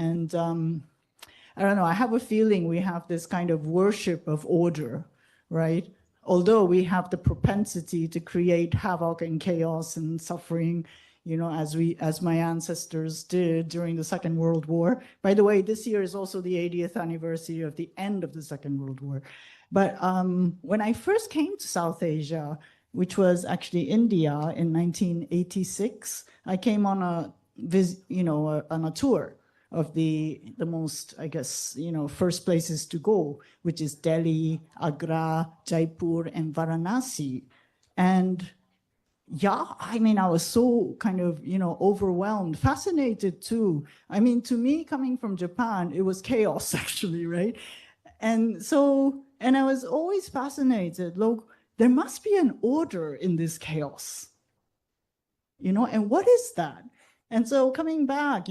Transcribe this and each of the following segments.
And I don't know, I have a feeling we have this kind of worship of order, right? Although we have the propensity to create havoc and chaos and suffering, you know, as my ancestors did during the Second World War. By the way, this year is also the 80th anniversary of the end of the Second World War. But when I first came to South Asia, which was actually India in 1986, I came on a on a tour of the most, I guess, first places to go, which is Delhi, Agra, Jaipur, and Varanasi. And yeah, I mean, I was so kind of, overwhelmed, fascinated too. I mean, to me, coming from Japan, it was chaos actually, right? And so, and I was always fascinated, look, there must be an order in this chaos, and what is that? And so coming back,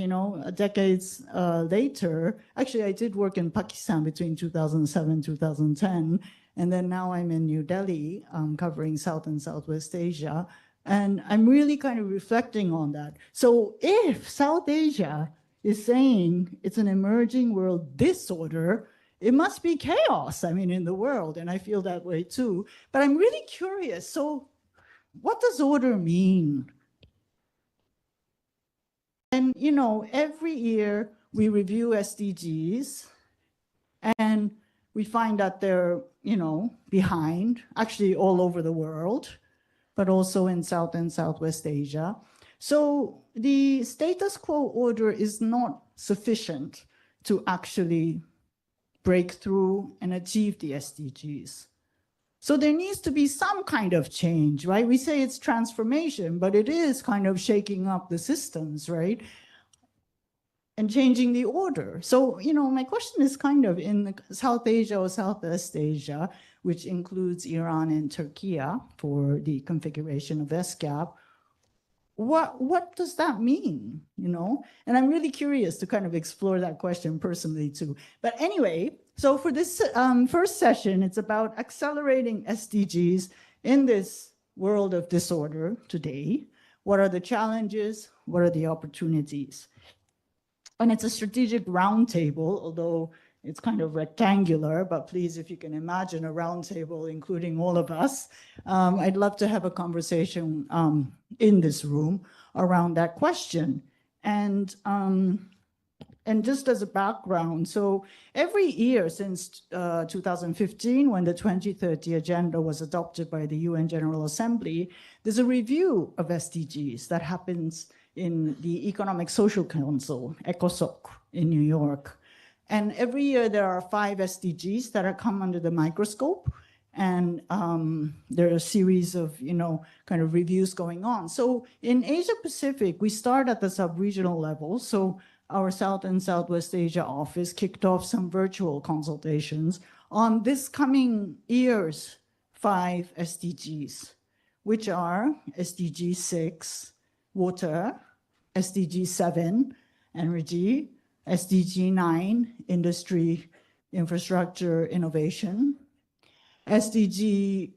decades later, actually I did work in Pakistan between 2007, 2010, and then now I'm in New Delhi, covering South and Southwest Asia. And I'm really kind of reflecting on that. So if South Asia is saying it's an emerging world disorder, it must be chaos, I mean, in the world, and I feel that way too. But I'm really curious, so what does order mean? And, every year we review SDGs and we find that they're, behind, actually all over the world, but also in South and Southwest Asia. So the status quo order is not sufficient to actually break through and achieve the SDGs. So there needs to be some kind of change, right? We say it's transformation, but it is kind of shaking up the systems, right? And changing the order. So, my question is kind of in South Asia or Southeast Asia, which includes Iran and Turkey for the configuration of SGAP, what does that mean, And I'm really curious to kind of explore that question personally too. But anyway, so for this first session, it's about accelerating SDGs in this world of disorder today. What are the challenges? What are the opportunities? And it's a strategic roundtable, although it's kind of rectangular, but please, if you can imagine a roundtable including all of us, I'd love to have a conversation in this room around that question. And just as a background, so every year since 2015, when the 2030 agenda was adopted by the UN General Assembly, there's a review of SDGs that happens in the Economic Social Council, ECOSOC, in New York. And every year there are 5 SDGs that are come under the microscope. And there are a series of, kind of reviews going on. So in Asia Pacific, we start at the sub-regional level. So our South and Southwest Asia office kicked off some virtual consultations on this coming year's 5 SDGs, which are SDG 6, water, SDG 7, energy, SDG 9, industry, infrastructure, innovation, SDG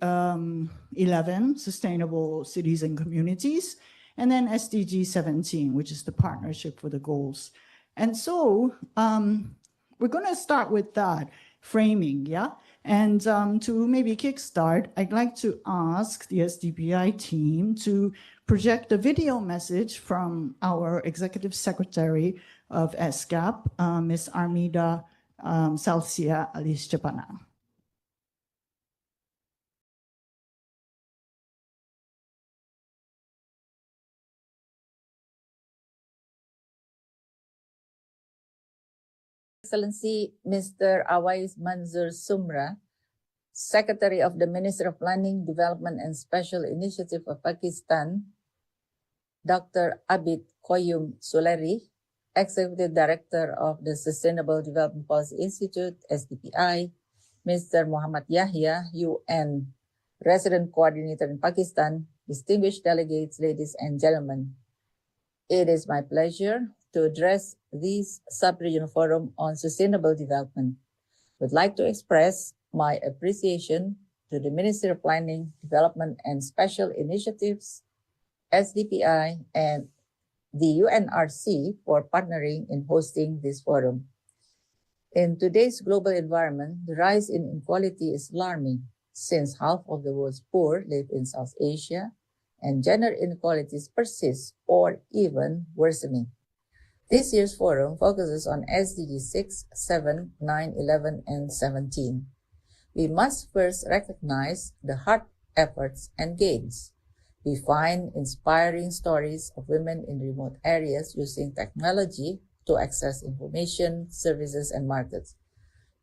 11, sustainable cities and communities, and then SDG 17, which is the partnership for the goals. And so we're going to start with that framing, yeah? And to maybe kickstart, I'd like to ask the SDPI team to project a video message from our Executive Secretary of SGAP, Ms. Armida Salcia Alice-Chapana. Excellency Mr. Awais Manzur Sumra, Secretary of the Ministry of Planning, Development and Special Initiative of Pakistan, Dr. Abid Qayyum Suleri, Executive Director of the Sustainable Development Policy Institute, SDPI, Mr. Muhammad Yahya, UN Resident Coordinator in Pakistan, distinguished delegates, ladies and gentlemen. It is my pleasure to address this sub-regional forum on sustainable development. I would like to express my appreciation to the Ministry of Planning, Development and Special Initiatives, SDPI, and the UNRC for partnering in hosting this forum. In today's global environment, the rise in inequality is alarming, since half of the world's poor live in South Asia, and gender inequalities persist or even worsening. This year's forum focuses on SDG 6, 7, 9, 11, and 17. We must first recognize the hard efforts and gains. We find inspiring stories of women in remote areas using technology to access information, services, and markets.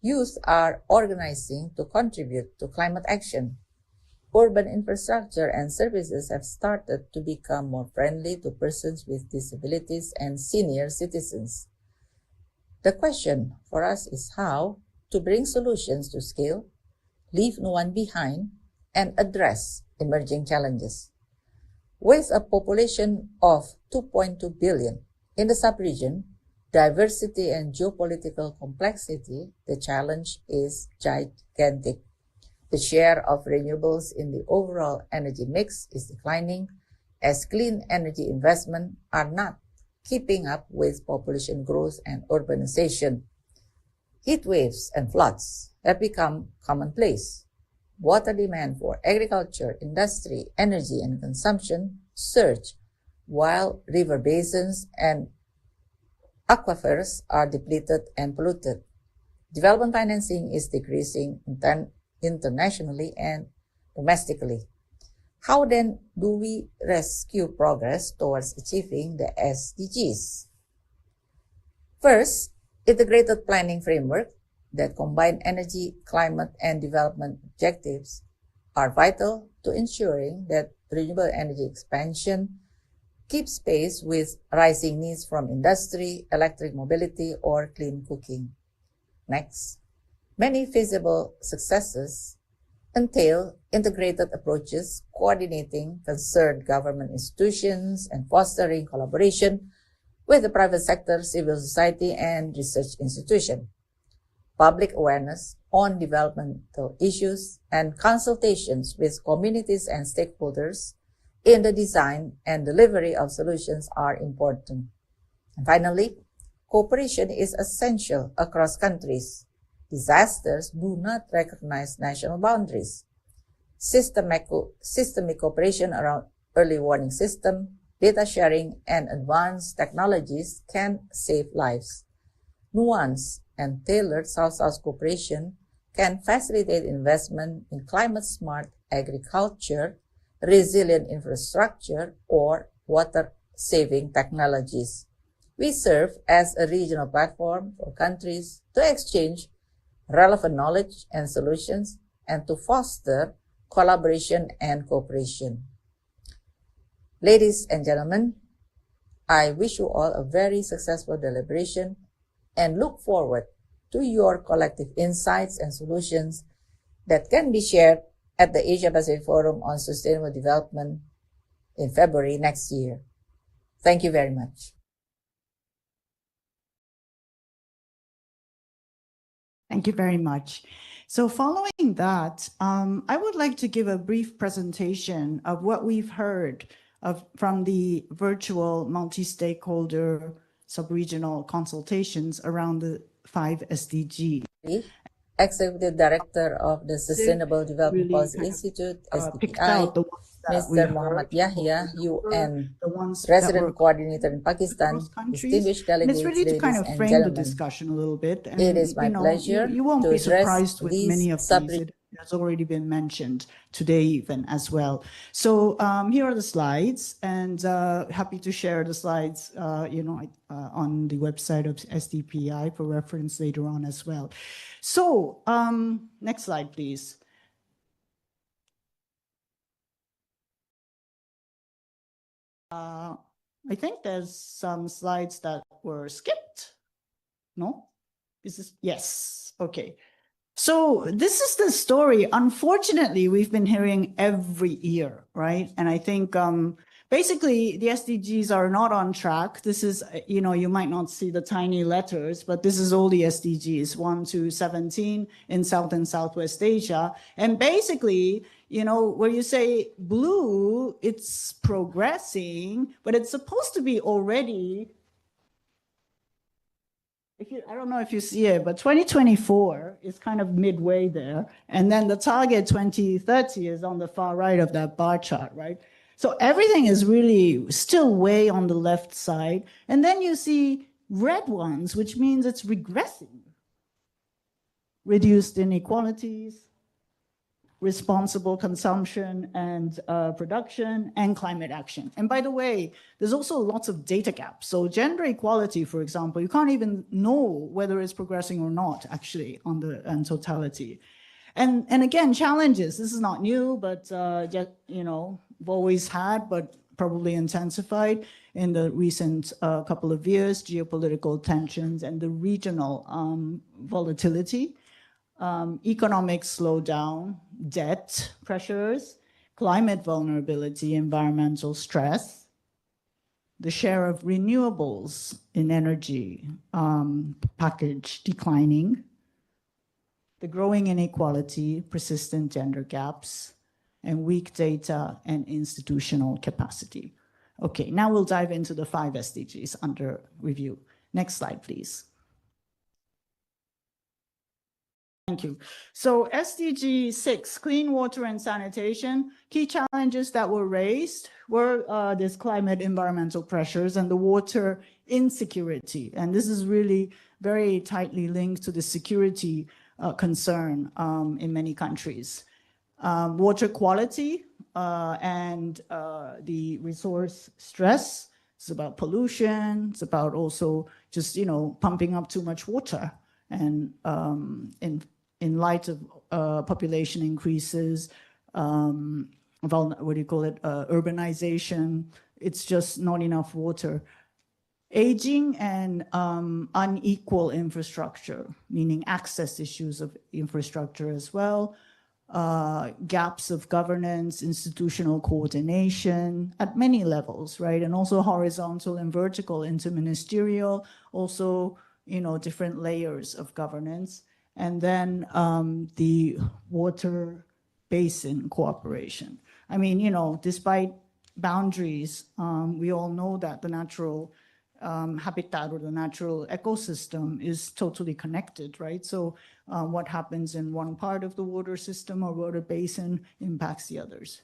Youth are organizing to contribute to climate action. Urban infrastructure and services have started to become more friendly to persons with disabilities and senior citizens. The question for us is how to bring solutions to scale, leave no one behind, and address emerging challenges. With a population of 2.2 billion in the sub-region, diversity and geopolitical complexity, the challenge is gigantic. The share of renewables in the overall energy mix is declining as clean energy investment are not keeping up with population growth and urbanization. Heat waves and floods have become commonplace. Water demand for agriculture, industry, energy, and consumption surge, while river basins and aquifers are depleted and polluted. Development financing is decreasing internationally and domestically. How then do we rescue progress towards achieving the SDGs? First, integrated planning framework that combine energy, climate, and development objectives are vital to ensuring that renewable energy expansion keeps pace with rising needs from industry, electric mobility, or clean cooking. Next, many feasible successes entail integrated approaches, coordinating concerned government institutions and fostering collaboration with the private sector, civil society, and research institutions. Public awareness on developmental issues and consultations with communities and stakeholders in the design and delivery of solutions are important. And finally, cooperation is essential across countries. Disasters do not recognize national boundaries. Systemic cooperation around early warning system, data sharing, and advanced technologies can save lives. Nuanced and tailored South-South cooperation can facilitate investment in climate-smart agriculture, resilient infrastructure, or water-saving technologies. We serve as a regional platform for countries to exchange relevant knowledge and solutions and to foster collaboration and cooperation. Ladies and gentlemen, I wish you all a very successful deliberation and look forward to your collective insights and solutions that can be shared at the Asia-Pacific Forum on Sustainable Development in February next year. Thank you very much. Thank you very much. So following that, I would like to give a brief presentation of what we've heard from the virtual multi-stakeholder sub-regional consultations around the 5 SDGs. Executive Director of the Sustainable Development Policy Institute, SDGI, Mr. Muhammad Yahya, UN Resident Coordinator in Pakistan, distinguished delegates, it's really to kind of frame the discussion a little bit. And, it is my pleasure you won't to be surprised with these many of these. It has already been mentioned today even as well. So here are the slides, and happy to share the slides, on the website of SDPI for reference later on as well. So next slide, please. I think there's some slides that were skipped. No? Is this? Yes. Okay. So this is the story. Unfortunately, we've been hearing every year, right? And I think basically the SDGs are not on track. This is, you might not see the tiny letters, but this is all the SDGs, 1 to 17 in South and Southwest Asia. And basically, where you say blue, it's progressing, but it's supposed to be already, I don't know if you see it, but 2024 is kind of midway there. And then the target 2030 is on the far right of that bar chart, right? So everything is really still way on the left side. And then you see red ones, which means it's regressing. Reduced inequalities, responsible consumption and production, and climate action. And by the way, there's also lots of data gaps. So gender equality, for example, you can't even know whether it's progressing or not, actually, on totality. And again, challenges. This is not new, but we've always had, but probably intensified in the recent couple of years, geopolitical tensions and the regional volatility. Economic slowdown, debt pressures, climate vulnerability, environmental stress, the share of renewables in energy package declining, the growing inequality, persistent gender gaps, and weak data and institutional capacity. Okay, now we'll dive into the 5 SDGs under review. Next slide, please. Thank you. So SDG 6, clean water and sanitation, key challenges that were raised were this climate environmental pressures and the water insecurity. And this is really very tightly linked to the security concern in many countries. Water quality and the resource stress. It's about pollution. It's about also just, pumping up too much water. And in light of population increases, urbanization, it's just not enough water. Aging and unequal infrastructure, meaning access issues of infrastructure as well, gaps of governance, institutional coordination at many levels, right? And also horizontal and vertical interministerial, also, different layers of governance. And then the water basin cooperation. I mean, despite boundaries, we all know that the natural habitat or the natural ecosystem is totally connected, right? So what happens in one part of the water system or water basin impacts the others.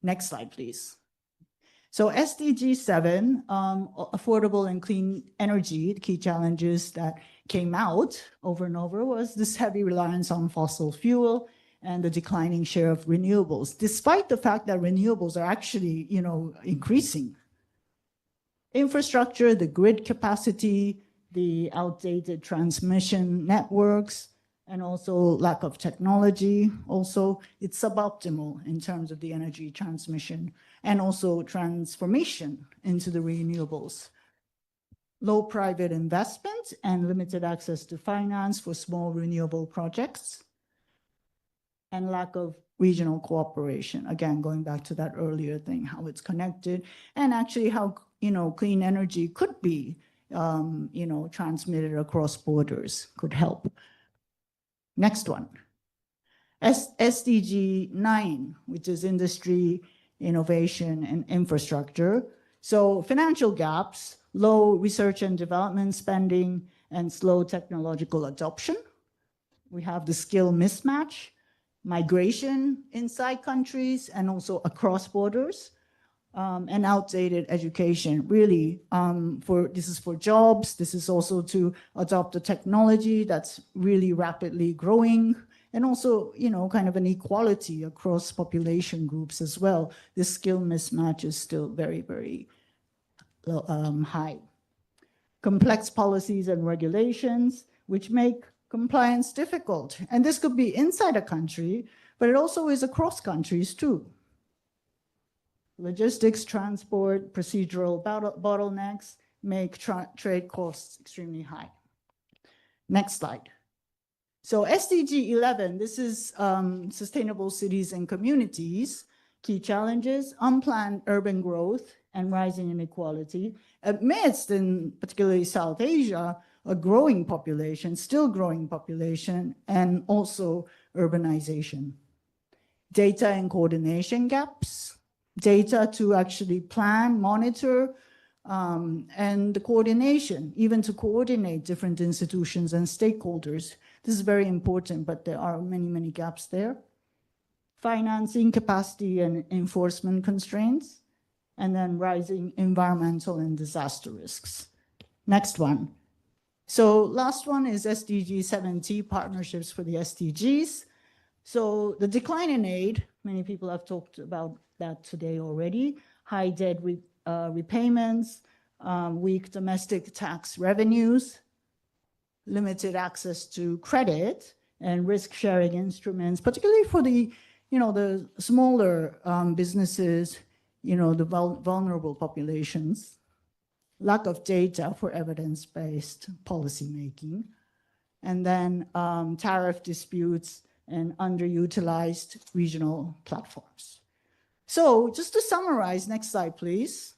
Next slide, please. So SDG 7, affordable and clean energy, the key challenges that came out over and over was this heavy reliance on fossil fuel and the declining share of renewables, despite the fact that renewables are actually, increasing. Infrastructure, the grid capacity, the outdated transmission networks, and also lack of technology. Also, it's suboptimal in terms of the energy transmission and also transformation into the renewables. Low private investment and limited access to finance for small renewable projects, and lack of regional cooperation. Again, going back to that earlier thing, how it's connected, and actually how, clean energy could be, transmitted across borders, could help. Next one. SDG 9, which is industry, innovation, and infrastructure. So financial gaps, low research and development spending, and slow technological adoption. We have the skill mismatch, migration inside countries and also across borders, and outdated education. Really, this is for jobs. This is also to adopt the technology that's really rapidly growing, and also, kind of an equality across population groups as well. This skill mismatch is still very, very high. Complex policies and regulations, which make compliance difficult. And this could be inside a country, but it also is across countries too. Logistics, transport, procedural bottlenecks make trade costs extremely high. Next slide. So SDG 11, this is sustainable cities and communities. Key challenges, unplanned urban growth and rising inequality amidst, in particularly South Asia, a growing population, still growing population, and also urbanization. data and coordination gaps, data to actually plan, monitor, and the coordination, even to coordinate different institutions and stakeholders. This is very important, but there are many, many gaps there. Financing capacity and enforcement constraints, and then rising environmental and disaster risks. Next one. So last one is SDG 70, partnerships for the SDGs. So the decline in aid, many people have talked about that today already, high debt repayments, weak domestic tax revenues, limited access to credit and risk-sharing instruments, particularly for the, the smaller businesses, the vulnerable populations, lack of data for evidence-based policymaking, and then tariff disputes and underutilized regional platforms. So just to summarize, next slide, please.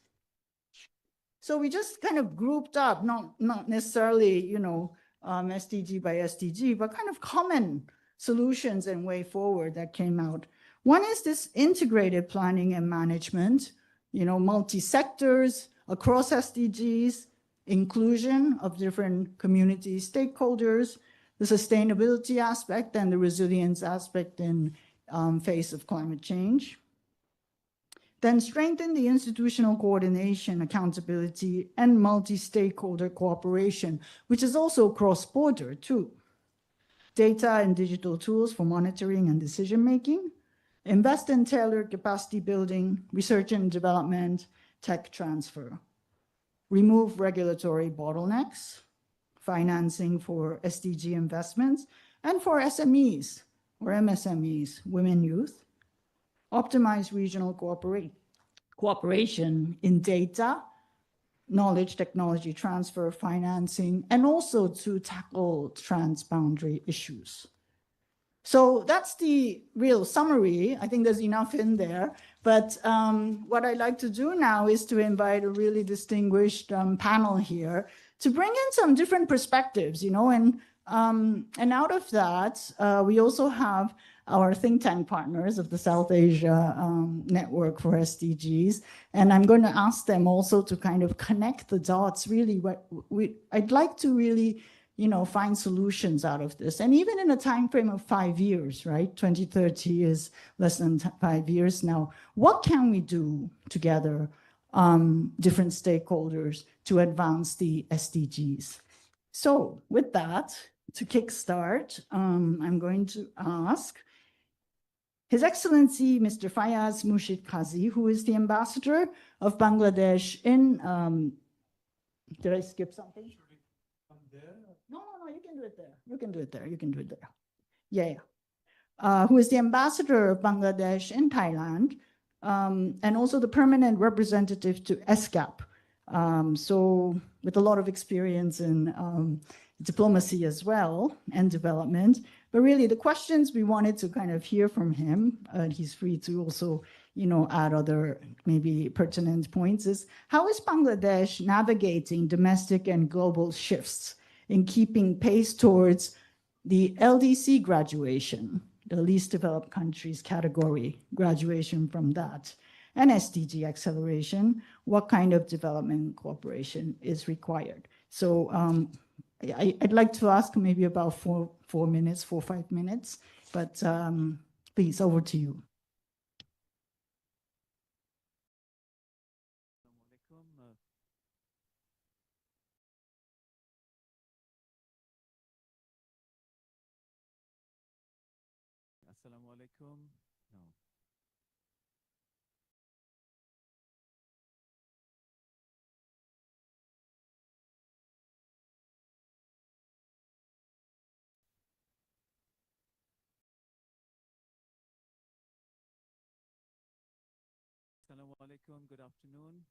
So we just kind of grouped up, not necessarily, SDG by SDG, but kind of common solutions and way forward that came out. One is this integrated planning and management, multi-sectors across SDGs, inclusion of different community stakeholders, the sustainability aspect and the resilience aspect in face of climate change. Then strengthen the institutional coordination, accountability, and multi-stakeholder cooperation, which is also cross-border too. Data and digital tools for monitoring and decision-making. Invest in tailored capacity building, research and development, tech transfer. Remove regulatory bottlenecks, financing for SDG investments, and for SMEs or MSMEs, women, youth. Optimize regional cooperation in data, knowledge, technology transfer, financing, and also to tackle transboundary issues. So that's the real summary. I think there's enough in there. But what I'd like to do now is to invite a really distinguished panel here to bring in some different perspectives, and out of that, we also have our think tank partners of the South Asia Network for SDGs. And I'm going to ask them also to kind of connect the dots, really. I'd like to really, find solutions out of this. And even in a time frame of 5 years, right? 2030 is less than 5 years now. What can we do together, different stakeholders, to advance the SDGs? So with that, to kickstart, I'm going to ask His Excellency Mr. Fayaz Mushid Qazi, who is the ambassador of Bangladesh in, did I skip something? No, you can do it there. You can do it there. Yeah. Who is the ambassador of Bangladesh in Thailand, and also the permanent representative to ESCAP. So with a lot of experience in diplomacy as well and development. But really the questions we wanted to kind of hear from him, and he's free to also, add other maybe pertinent points, is how is Bangladesh navigating domestic and global shifts in keeping pace towards the LDC graduation, the least developed countries category, graduation from that, and SDG acceleration, what kind of development cooperation is required? So I'd like to ask maybe about 4 or 5 minutes, but please, over to you. Assalamu alaikum. No. Assalamu alaikum. Good afternoon.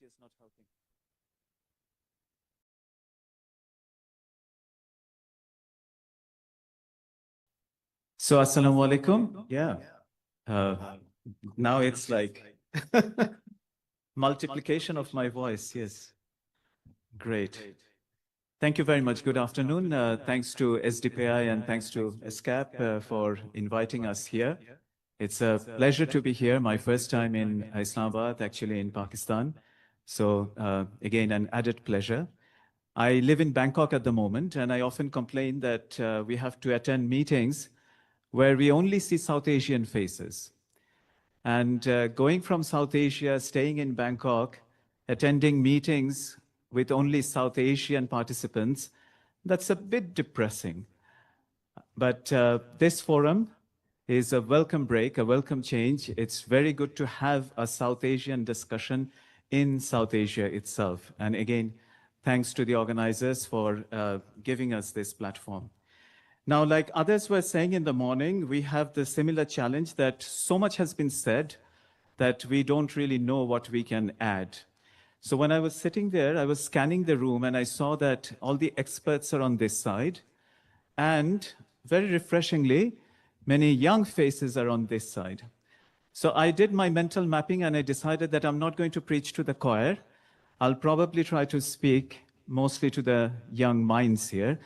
It's not helping. So, assalamu alaikum. Yeah. Now it's like Multiplication of my voice, yes. Great. Thank you very much. Good afternoon. Thanks to SDPI and thanks to ESCAP for inviting us here. It's a pleasure to be here. My first time in Islamabad, actually in Pakistan. So again, an added pleasure. I live in Bangkok at the moment, and I often complain that we have to attend meetings where we only see South Asian faces. And going from South Asia, staying in Bangkok, attending meetings with only South Asian participants, that's a bit depressing. But this forum is a welcome break, a welcome change. It's very good to have a South Asian discussion in South Asia itself. And again, thanks to the organizers for giving us this platform. Now, like others were saying in the morning, we have the similar challenge that so much has been said that we don't really know what we can add. So when I was sitting there, I was scanning the room and I saw that all the experts are on this side. And very refreshingly, many young faces are on this side. So I did my mental mapping and I decided that I'm not going to preach to the choir. I'll probably try to speak mostly to the young minds here.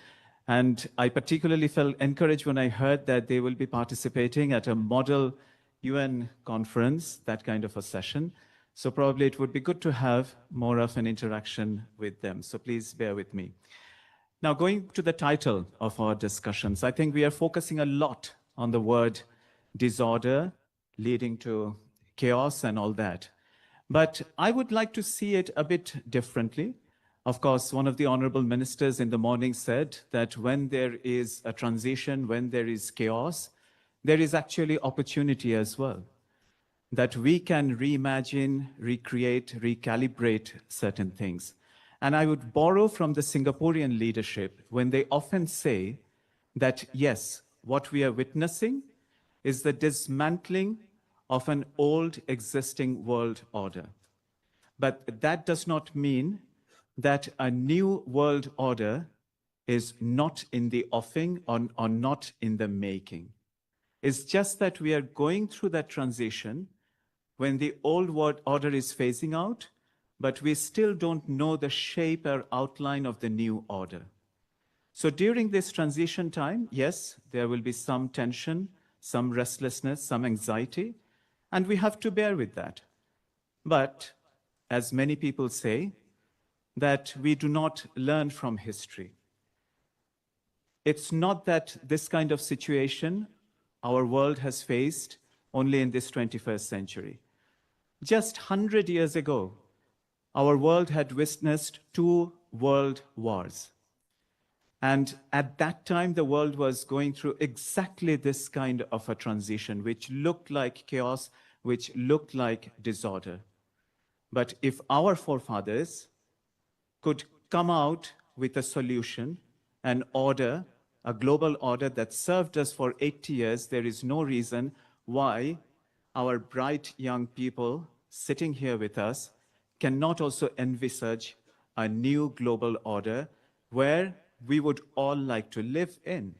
And I particularly felt encouraged when I heard that they will be participating at a model UN conference, that kind of a session. So probably it would be good to have more of an interaction with them. So please bear with me. Now, going to the title of our discussions, I think we are focusing a lot on the word disorder leading to chaos and all that. But I would like to see it a bit differently. Of course, one of the honorable ministers in the morning said that when there is a transition, when there is chaos, there is actually opportunity as well. That we can reimagine, recreate, recalibrate certain things. And I would borrow from the Singaporean leadership when they often say that, yes, what we are witnessing is the dismantling of an old existing world order. But that does not mean that a new world order is not in the offing or not in the making. It's just that we are going through that transition when the old world order is phasing out, but we still don't know the shape or outline of the new order. So during this transition time, yes, there will be some tension, some restlessness, some anxiety, and we have to bear with that. But as many people say, that we do not learn from history. It's not that this kind of situation our world has faced only in this 21st century. Just 100 years ago, our world had witnessed 2 world wars. And at that time, the world was going through exactly this kind of a transition, which looked like chaos, which looked like disorder. But if our forefathers could come out with a solution, an order, a global order that served us for 80 years, there is no reason why our bright young people sitting here with us cannot also envisage a new global order where we would all like to live in.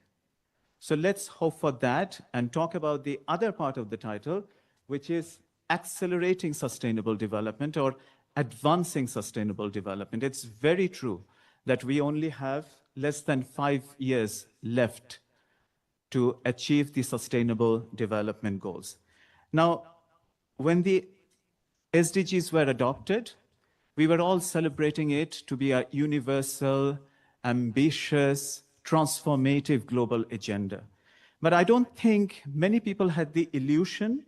So let's hope for that and talk about the other part of the title, which is accelerating sustainable development or advancing sustainable development. It's very true that we only have less than 5 years left to achieve the sustainable development goals. Now, when the SDGs were adopted, we were all celebrating it to be a universal, ambitious, transformative global agenda. But I don't think many people had the illusion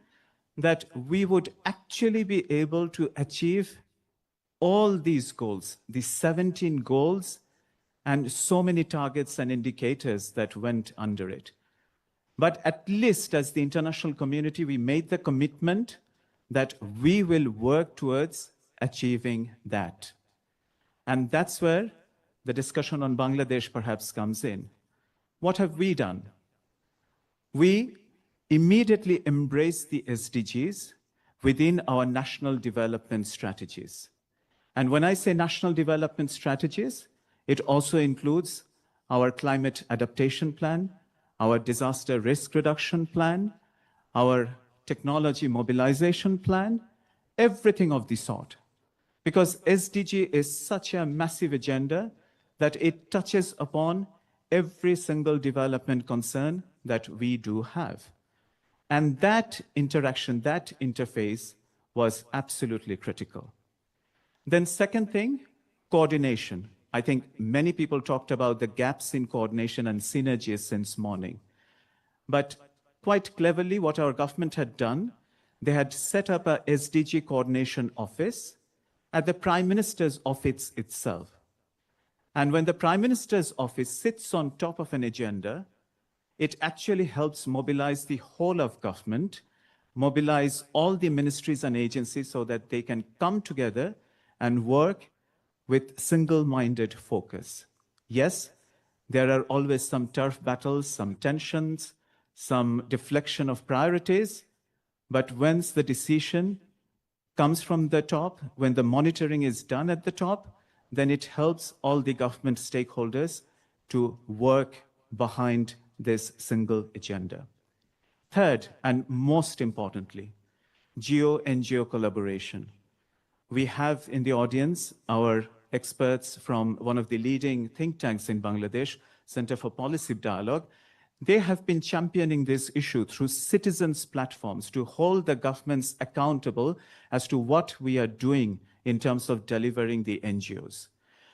that we would actually be able to achieve all these goals, the 17 goals, and so many targets and indicators that went under it. But at least as the international community, we made the commitment that we will work towards achieving that. And that's where the discussion on Bangladesh perhaps comes in. What have we done? We immediately embraced the SDGs within our national development strategies. And when I say national development strategies, it also includes our climate adaptation plan, our disaster risk reduction plan, our technology mobilization plan, everything of the sort. Because SDG is such a massive agenda that it touches upon every single development concern that we do have. And that interaction, that interface was absolutely critical. Then second thing, coordination. I think many people talked about the gaps in coordination and synergies since morning. But quite cleverly, what our government had done, they had set up a SDG coordination office at the Prime Minister's office itself. And when the Prime Minister's office sits on top of an agenda, it actually helps mobilize the whole of government, mobilize all the ministries and agencies so that they can come together and work with single-minded focus. Yes, there are always some turf battles, some tensions, some deflection of priorities, but once the decision comes from the top, when the monitoring is done at the top, then it helps all the government stakeholders to work behind this single agenda. Third, and most importantly, geo-NGO collaboration. We have in the audience our experts from one of the leading think tanks in Bangladesh, Center for Policy Dialogue. They have been championing this issue through citizens' platforms to hold the governments accountable as to what we are doing in terms of delivering the NGOs.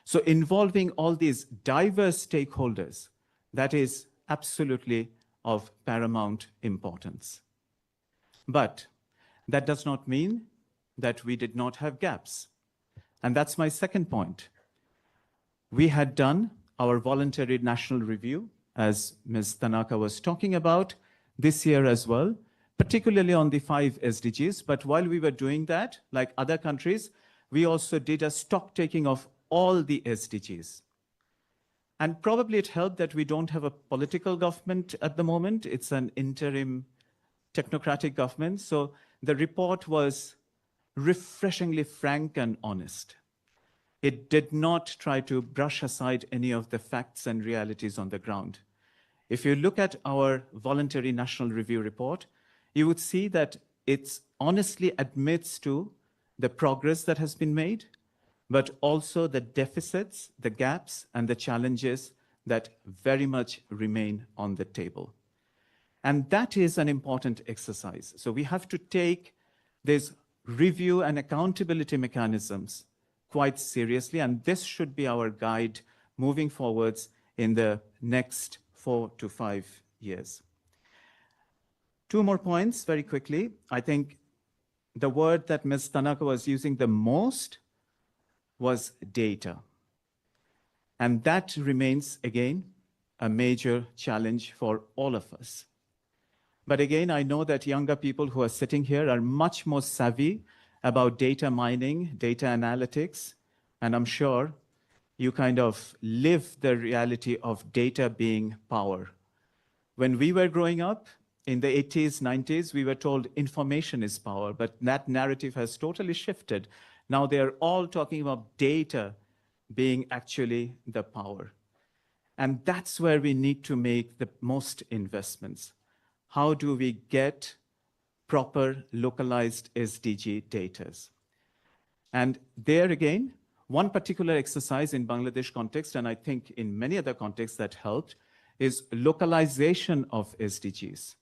So involving all these diverse stakeholders, that is absolutely of paramount importance. But that does not mean that we did not have gaps. And that's my second point. We had done our voluntary national review, as Ms. Tanaka was talking about, this year as well, particularly on the 5 SDGs. But while we were doing that, like other countries, we also did a stock taking of all the SDGs. And probably it helped that we don't have a political government at the moment. It's an interim technocratic government. So the report was refreshingly frank and honest. It did not try to brush aside any of the facts and realities on the ground. If you look at our voluntary national review report, you would see that it honestly admits to the progress that has been made, but also the deficits, the gaps, and the challenges that very much remain on the table. And that is an important exercise. So we have to take these review and accountability mechanisms quite seriously, and this should be our guide moving forwards in the next 4 to 5 years. 2 more points very quickly. I think the word that Ms. Tanaka was using the most was data. And that remains, again, a major challenge for all of us. But again, I know that younger people who are sitting here are much more savvy about data mining, data analytics, and I'm sure you kind of live the reality of data being power. When we were growing up in the 80s, 90s, we were told information is power, but that narrative has totally shifted. Now they're all talking about data being actually the power. And that's where we need to make the most investments. How do we get proper localized SDG data? And there again, one particular exercise in Bangladesh context, and I think in many other contexts that helped, is localization of SDGs.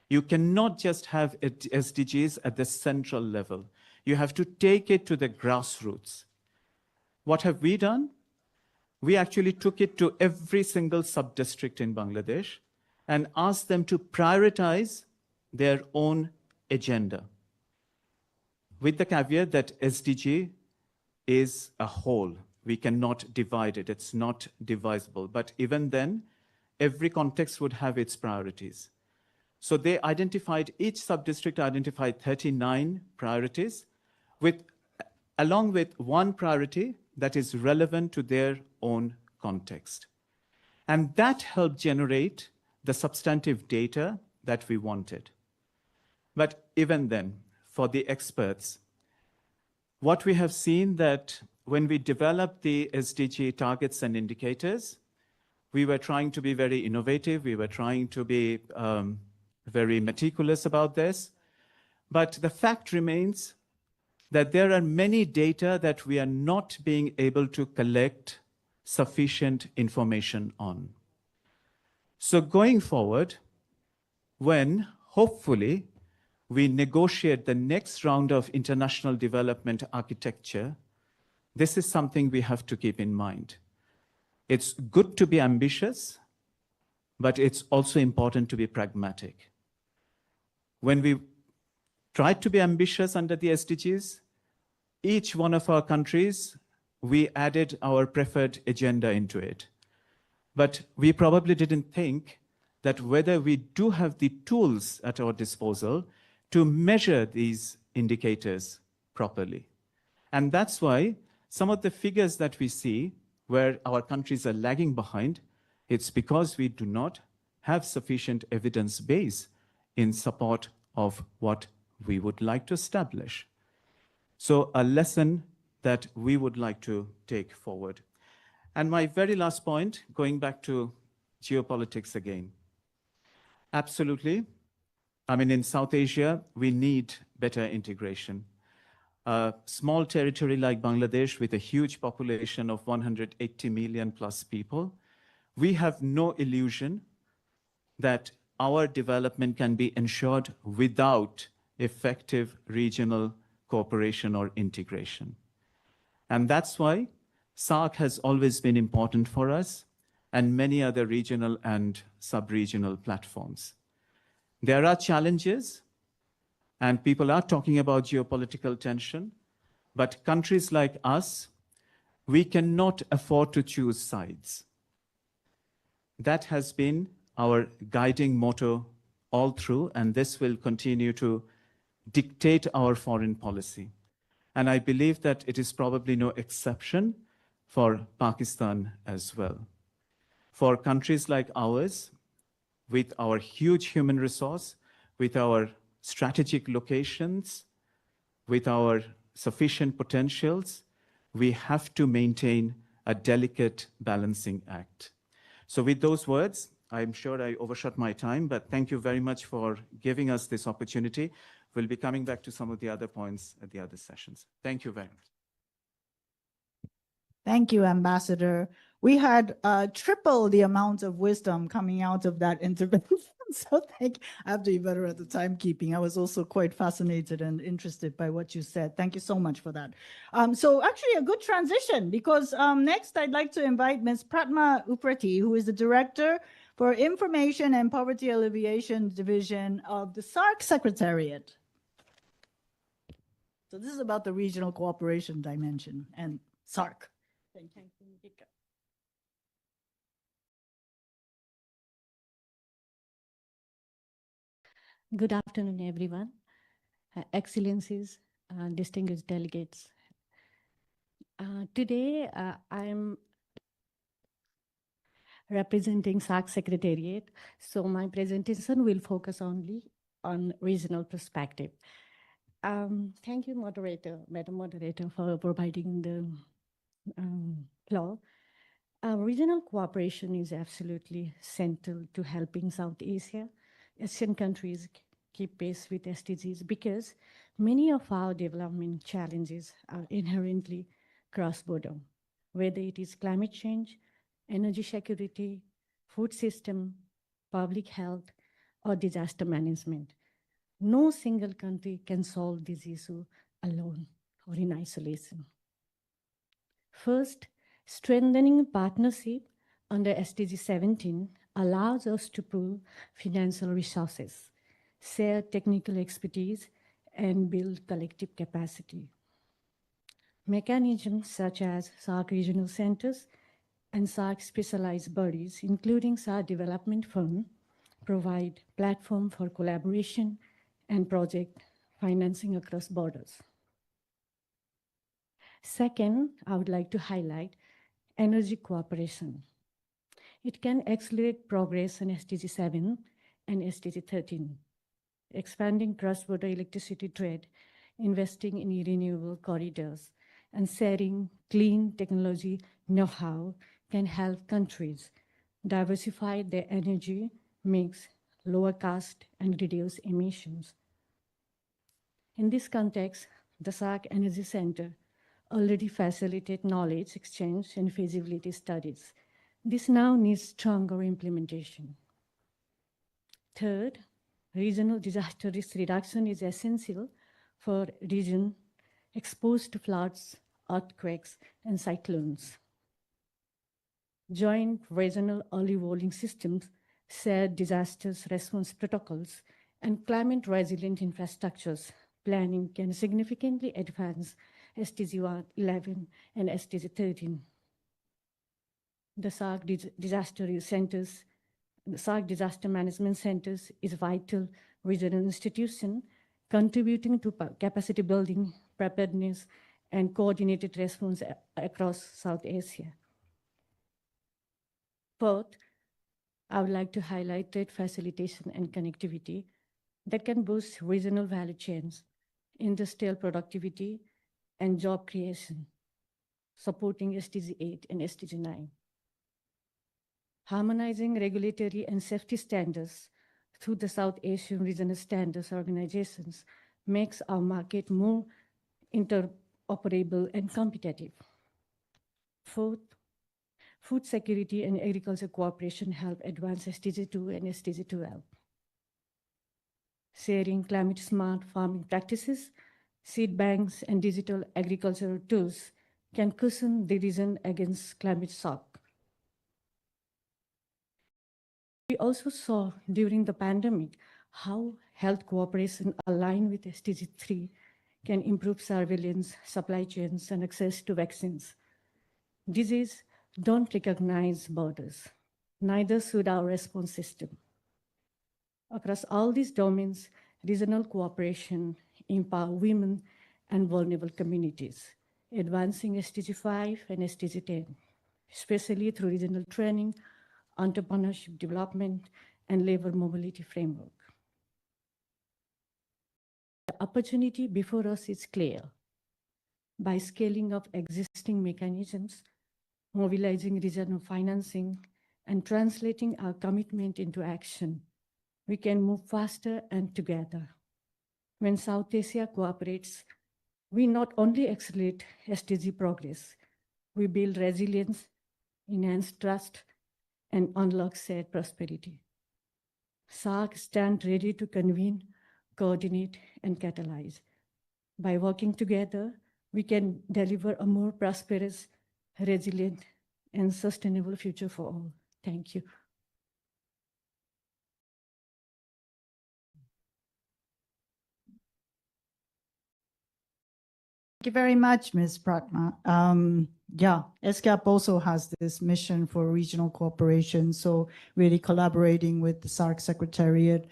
You cannot just have SDGs at the central level. You have to take it to the grassroots. What have we done? We actually took it to every single sub-district in Bangladesh and asked them to prioritize their own agenda, with the caveat that SDG is a whole. We cannot divide it. It's not divisible. But even then, every context would have its priorities. So they identified, each sub-district identified 39 priorities, along with one priority that is relevant to their own context. And that helped generate the substantive data that we wanted. But even then, for the experts, what we have seen that when we developed the SDG targets and indicators, we were trying to be very innovative. We were trying to be very meticulous about this. But the fact remains that there are many data that we are not being able to collect sufficient information on. So going forward, when hopefully we negotiate the next round of international development architecture, this is something we have to keep in mind. It's good to be ambitious, but it's also important to be pragmatic. When we tried to be ambitious under the SDGs, each one of our countries, we added our preferred agenda into it. But we probably didn't think that whether we do have the tools at our disposal to measure these indicators properly. And that's why some of the figures that we see where our countries are lagging behind, it's because we do not have sufficient evidence base in support of what we would like to establish. So a lesson that we would like to take forward. And my very last point, going back to geopolitics again. Absolutely. I mean, in South Asia, we need better integration. A small territory like Bangladesh with a huge population of 180 million plus people, we have no illusion that our development can be ensured without effective regional cooperation or integration. And that's why SAARC has always been important for us and many other regional and sub-regional platforms. There are challenges, and people are talking about geopolitical tension, but countries like us, we cannot afford to choose sides. That has been our guiding motto all through, and this will continue to dictate our foreign policy. And I believe that it is probably no exception for Pakistan as well. For countries like ours, with our huge human resource, with our strategic locations, with our sufficient potentials, we have to maintain a delicate balancing act. So with those words, I'm sure I overshot my time, but thank you very much for giving us this opportunity. We'll be coming back to some of the other points at the other sessions. Thank you very much. Thank you, Ambassador. We had triple the amount of wisdom coming out of that intervention. So I have to be better at the timekeeping. I was also quite fascinated and interested by what you said. Thank you so much for that. So actually a good transition, because next I'd like to invite Ms. Pratma Uprati, who is the Director for Information and Poverty Alleviation Division of the SAARC Secretariat. So this is about the regional cooperation dimension and SAARC. Thank you. Good afternoon, everyone. Excellencies, distinguished delegates. Today, I'm representing SAARC Secretariat, so my presentation will focus only on regional perspective. Thank you, Madam Moderator, for providing the floor. Regional cooperation is absolutely central to helping South Asia, Asian countries keep pace with SDGs, because many of our development challenges are inherently cross-border, whether it is climate change, energy security, food system, public health, or disaster management. No single country can solve this issue alone or in isolation. First, strengthening partnership under SDG 17 allows us to pool financial resources, share technical expertise, and build collective capacity. Mechanisms such as SAARC regional centers and SAARC specialized bodies, including SAARC Development Fund, provide platform for collaboration and project financing across borders. Second, I would like to highlight energy cooperation. It can accelerate progress on SDG 7 and SDG 13, expanding cross-border electricity trade, investing in renewable corridors, and sharing clean technology know-how can help countries diversify their energy mix, lower cost, and reduce emissions. In this context, the SAC Energy Center already facilitate knowledge exchange and feasibility studies. This now needs stronger implementation. Third, regional disaster risk reduction is essential for regions exposed to floods, earthquakes, and cyclones. Joint regional early warning systems, shared disasters response protocols, and climate resilient infrastructures planning can significantly advance SDG 11 and SDG 13. The SAC Disaster Management Centers is a vital regional institution contributing to capacity building, preparedness, and coordinated response across South Asia. Fourth, I would like to highlight trade facilitation and connectivity that can boost regional value chains, industrial productivity, and job creation, supporting SDG 8 and SDG 9. Harmonizing regulatory and safety standards through the South Asian Regional Standards Organizations makes our market more interoperable and competitive. Fourth, food security and agriculture cooperation help advance SDG 2 and SDG 12. Sharing climate-smart farming practices, seed banks, and digital agricultural tools can cushion the region against climate shock. We also saw during the pandemic how health cooperation aligned with SDG 3 can improve surveillance, supply chains, and access to vaccines. Disease don't recognize borders, neither should our response system. Across all these domains, regional cooperation empower women and vulnerable communities, advancing SDG 5 and SDG 10, especially through regional training, entrepreneurship development, and labor mobility framework. The opportunity before us is clear. By scaling up existing mechanisms, mobilizing regional financing, and translating our commitment into action, we can move faster and together. When South Asia cooperates, we not only accelerate SDG progress, we build resilience, enhance trust, and unlock shared prosperity. SAC stand ready to convene, coordinate, and catalyze. By working together, we can deliver a more prosperous, resilient, and sustainable future for all. Thank you. Thank you very much, Ms. Pratma. SCAP also has this mission for regional cooperation, so really collaborating with the SARC Secretariat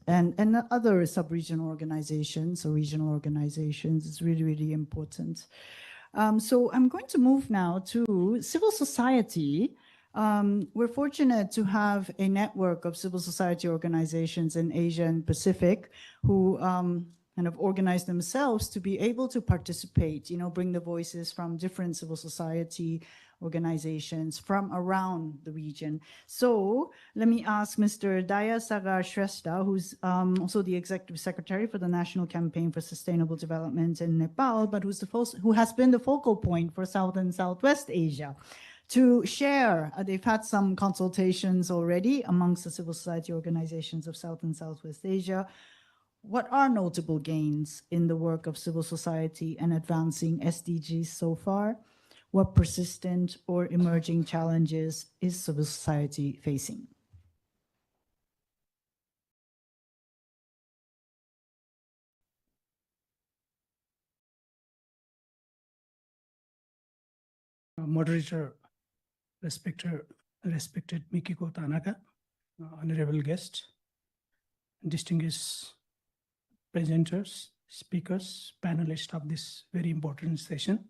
and other sub-regional organizations or regional organizations is really, really important. So I'm going to move now to civil society. We're fortunate to have a network of civil society organizations in Asia and Pacific who kind of organize themselves to be able to participate, bring the voices from different civil society organizations from around the region. So let me ask Mr. Daya Sagar Shrestha, who's also the Executive Secretary for the National Campaign for Sustainable Development in Nepal, but who has been the focal point for South and Southwest Asia, to share. They've had some consultations already amongst the civil society organizations of South and Southwest Asia. What are notable gains in the work of civil society and advancing SDGs so far? What persistent or emerging challenges is civil society facing? Moderator, respected Mikiko Tanaka, honorable guest, distinguished presenters, speakers, panelists of this very important session.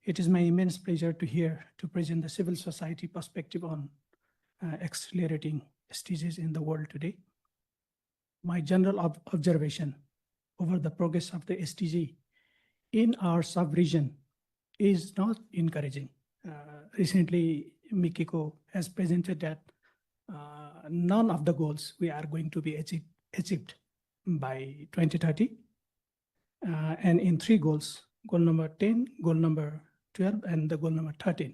It is my immense pleasure to present the civil society perspective on accelerating SDGs in the world today. My general observation over the progress of the SDG in our sub-region is not encouraging. Recently, Mikiko has presented that none of the goals we are going to be achieved by 2030. and in 3 goals, goal number 10, goal number 12, and the goal number 13.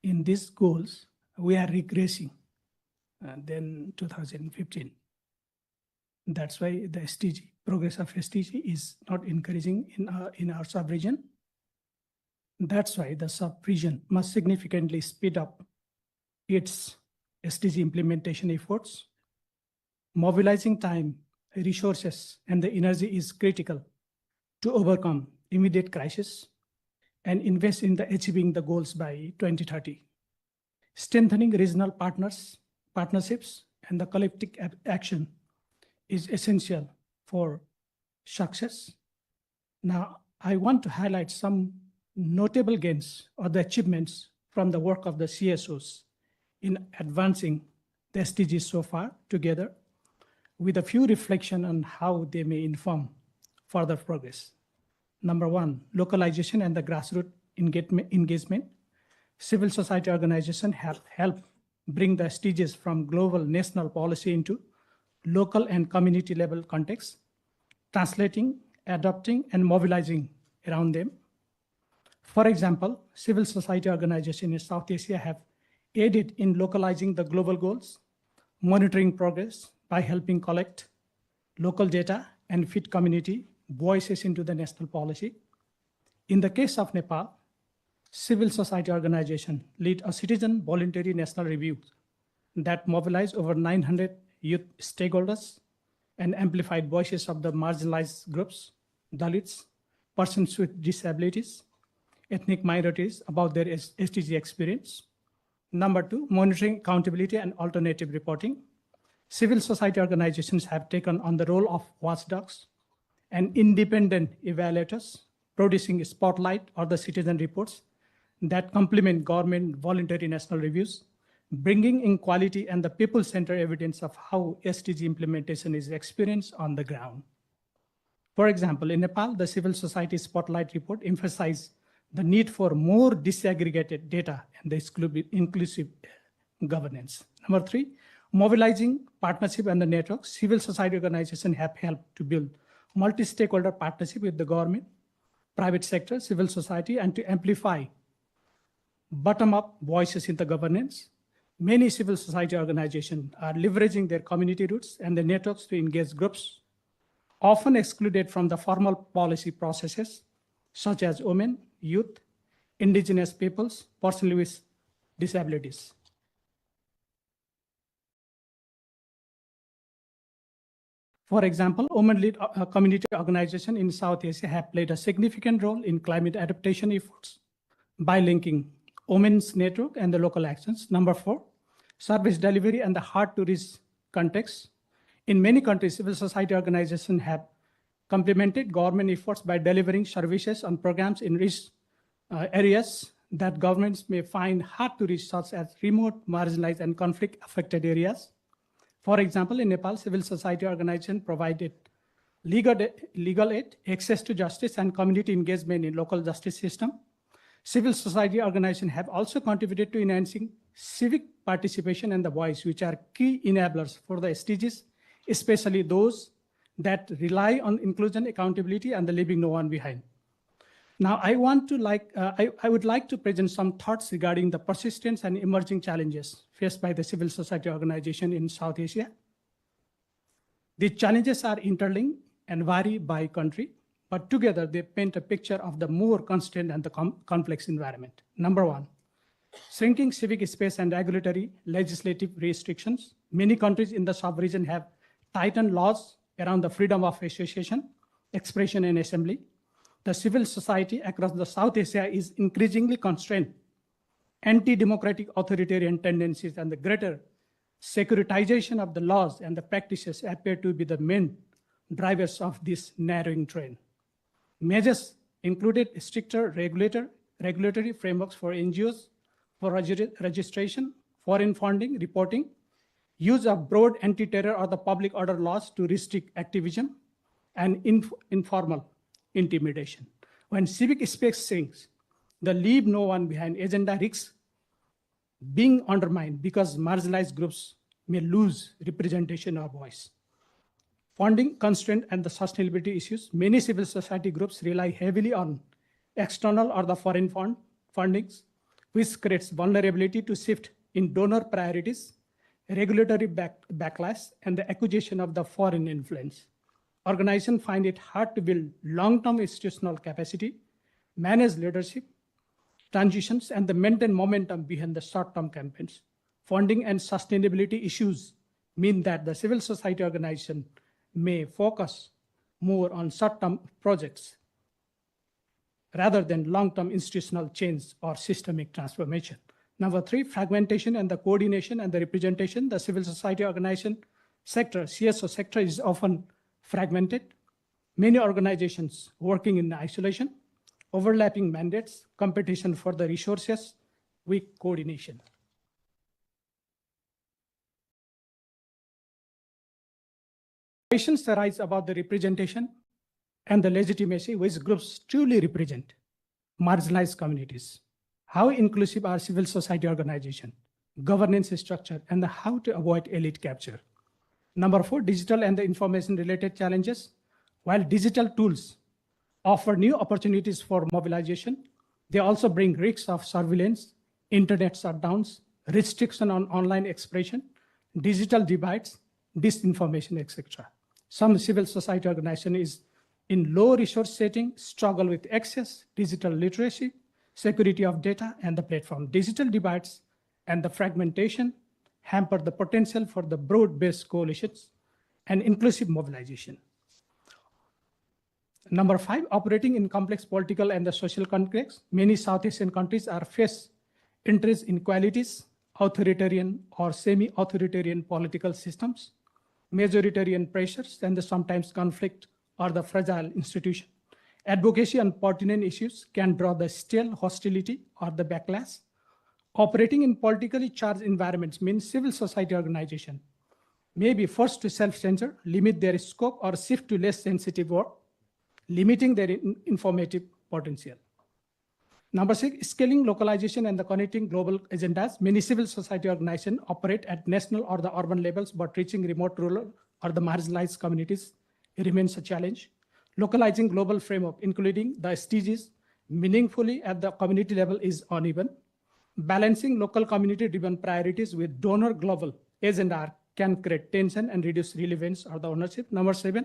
In these goals, we are regressing than 2015. That's why the SDG, progress of SDG is not encouraging in our sub-region. That's why the sub-region must significantly speed up its SDG implementation efforts. Mobilizing time, resources, and the energy is critical to overcome immediate crisis and invest in the achieving the goals by 2030. Strengthening regional partnerships, and the collective action is essential for success. Now, I want to highlight some notable gains or the achievements from the work of the CSOs in advancing the SDGs so far together, with a few reflection on how they may inform further progress. Number 1, localization and the grassroots engagement. Civil society organizations have helped bring the SDGs from global national policy into local and community level context, translating, adopting, and mobilizing around them. For example, civil society organizations in South Asia have aided in localizing the global goals, monitoring progress by helping collect local data and fit community voices into the national policy. In the case of Nepal, civil society organization lead a citizen voluntary national review that mobilized over 900 youth stakeholders and amplified voices of the marginalized groups, Dalits, persons with disabilities, ethnic minorities about their SDG experience. Number 2, monitoring, accountability, and alternative reporting. Civil society organizations have taken on the role of watchdogs and independent evaluators, producing a spotlight or the citizen reports that complement government voluntary national reviews, bringing in quality and the people-centered evidence of how SDG implementation is experienced on the ground. For example, in Nepal, the Civil Society Spotlight Report emphasized the need for more disaggregated data and the inclusive governance. Number 3, mobilizing partnership and the network. Civil society organizations have helped to build multi-stakeholder partnership with the government, private sector, civil society, and to amplify bottom-up voices in the governance. Many civil society organizations are leveraging their community roots and the networks to engage groups often excluded from the formal policy processes, such as women, youth, indigenous peoples, persons with disabilities. For example, women-led community organizations in South Asia have played a significant role in climate adaptation efforts by linking women's network and the local actions. Number 4, service delivery and the hard-to-reach context. In many countries, civil society organizations have complemented government efforts by delivering services and programs in rich areas that governments may find hard to reach, such as remote, marginalized, and conflict-affected areas. For example, in Nepal, civil society organizations provided legal aid, access to justice, and community engagement in local justice system. Civil society organizations have also contributed to enhancing civic participation and the voice, which are key enablers for the SDGs, especially those that rely on inclusion, accountability, and the leaving no one behind. Now, I would like to present some thoughts regarding the persistence and emerging challenges faced by the civil society organization in South Asia. The challenges are interlinked and vary by country, but together they paint a picture of the more constant and the complex environment. Number 1, shrinking civic space and regulatory legislative restrictions. Many countries in the sub-region have tightened laws around the freedom of association, expression, and assembly. The civil society across the South Asia is increasingly constrained. Anti-democratic authoritarian tendencies and the greater securitization of the laws and the practices appear to be the main drivers of this narrowing trend. Measures included stricter regulatory frameworks for NGOs, for registration, foreign funding, reporting, use of broad anti-terror or the public order laws to restrict activism, and informal intimidation. When civic space shrinks, the leave no one behind agenda risks being undermined because marginalized groups may lose representation or voice. Funding constraint and the sustainability issues. Many civil society groups rely heavily on external or the foreign fundings, which creates vulnerability to shift in donor priorities, regulatory backlash, and the accusation of the foreign influence. Organizations find it hard to build long-term institutional capacity, manage leadership, transitions, and the maintain momentum behind the short-term campaigns. Funding and sustainability issues mean that the civil society organization may focus more on short-term projects rather than long-term institutional change or systemic transformation. Number 3, fragmentation and the coordination and the representation. The civil society organization sector, CSO sector, is often fragmented. Many organizations working in isolation, overlapping mandates, competition for the resources, weak coordination. Questions arise about the representation and the legitimacy which groups truly represent marginalized communities. How inclusive are civil society organization, governance structure, and how to avoid elite capture. Number 4, digital and the information related challenges. While digital tools offer new opportunities for mobilization, they also bring risks of surveillance, internet shutdowns, restriction on online expression, digital divides, disinformation, etc. Some civil society organization is in low resource setting, struggle with access, digital literacy, security of data, and the platform. Digital divides and the fragmentation hamper the potential for the broad-based coalitions and inclusive mobilization. Number 5, operating in complex political and the social context. Many South Asian countries are face interest inequalities, authoritarian or semi-authoritarian political systems, majoritarian pressures, and the sometimes conflict or the fragile institution. Advocacy on pertinent issues can draw the stale hostility or the backlash. Operating in politically charged environments means civil society organization may be forced to self-censor, limit their scope, or shift to less sensitive work, limiting their informative potential. Number 6, scaling localization and the connecting global agendas. Many civil society organizations operate at national or the urban levels, but reaching remote, rural, or the marginalized communities remains a challenge. Localizing global framework, including the SDGs, meaningfully at the community level is uneven. Balancing local community-driven priorities with donor global agenda can create tension and reduce relevance or the ownership. Number 7,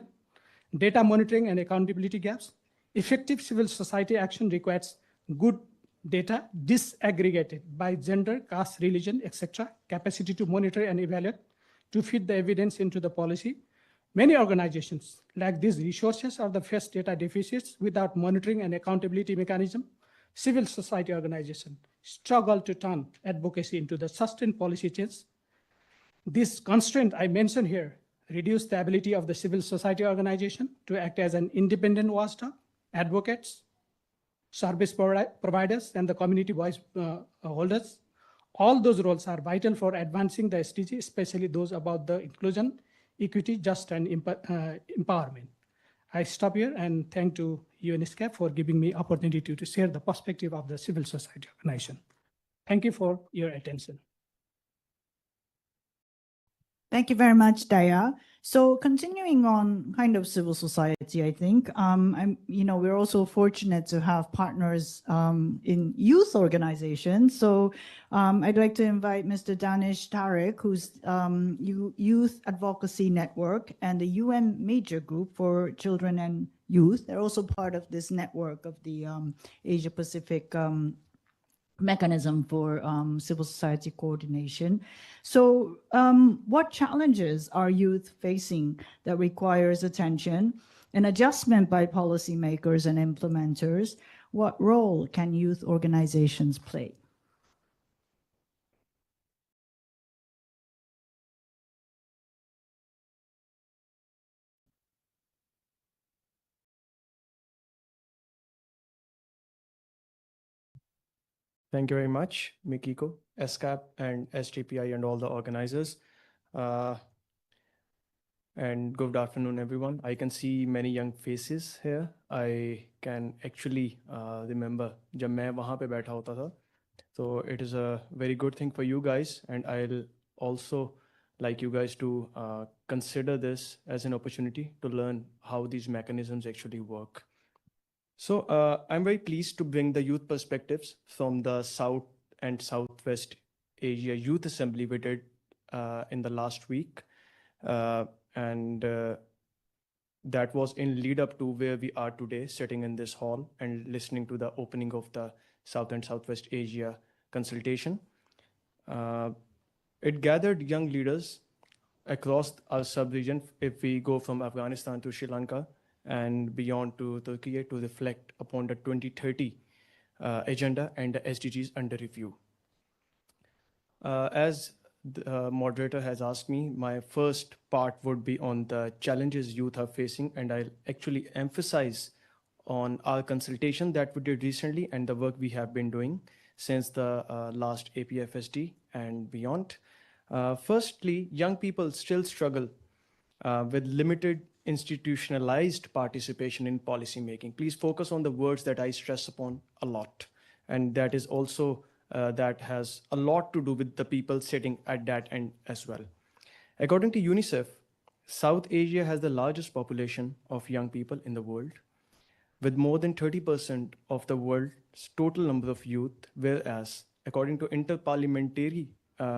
data monitoring and accountability gaps. Effective civil society action requires good data disaggregated by gender, caste, religion, etc., capacity to monitor and evaluate to feed the evidence into the policy. Many organizations lack these resources or the face data deficits without monitoring and accountability mechanism. Civil society organizations struggle to turn advocacy into the sustained policy change. This constraint I mentioned here reduce the ability of the civil society organization to act as an independent watchdog, advocates, service providers, and the community voice holders. All those roles are vital for advancing the SDG, especially those about the inclusion, equity, justice, and empowerment. I stop here and thank to UNSCAP for giving me opportunity to share the perspective of the civil society organization. Thank you for your attention. Thank you very much, Daya. So continuing on kind of civil society, I think, we're also fortunate to have partners in youth organizations. So I'd like to invite Mr. Danish Tariq, who's Youth Advocacy Network and the UN Major Group for Children and Youth. They're also part of this network of the Asia Pacific mechanism for civil society coordination. So what challenges are youth facing that requires attention and adjustment by policymakers and implementers? What role can youth organizations play? Thank you very much, Mikiko, SCAP, and SGPI, and all the organizers. And good afternoon, everyone. I can see many young faces here. I can actually remember जब मैं वहाँ पे बैठा होता था. So it is a very good thing for you guys, and I'll also like you guys to consider this as an opportunity to learn how these mechanisms actually work. So I'm very pleased to bring the youth perspectives from the South and Southwest Asia Youth Assembly we did in the last week. And that was in lead up to where we are today, sitting in this hall and listening to the opening of the South and Southwest Asia consultation. It gathered young leaders across our sub-region, if we go from Afghanistan to Sri Lanka and beyond to Turkey, to reflect upon the 2030 agenda and the SDGs under review. As the moderator has asked me, my first part would be on the challenges youth are facing, and I'll actually emphasize on our consultation that we did recently and the work we have been doing since the last APFSD and beyond. Firstly, young people still struggle with limited institutionalized participation in policy making. Please focus on the words that I stress upon a lot. And that is also, that has a lot to do with the people sitting at that end as well. According to UNICEF, South Asia has the largest population of young people in the world, with more than 30% of the world's total number of youth, whereas according to Interparliamentary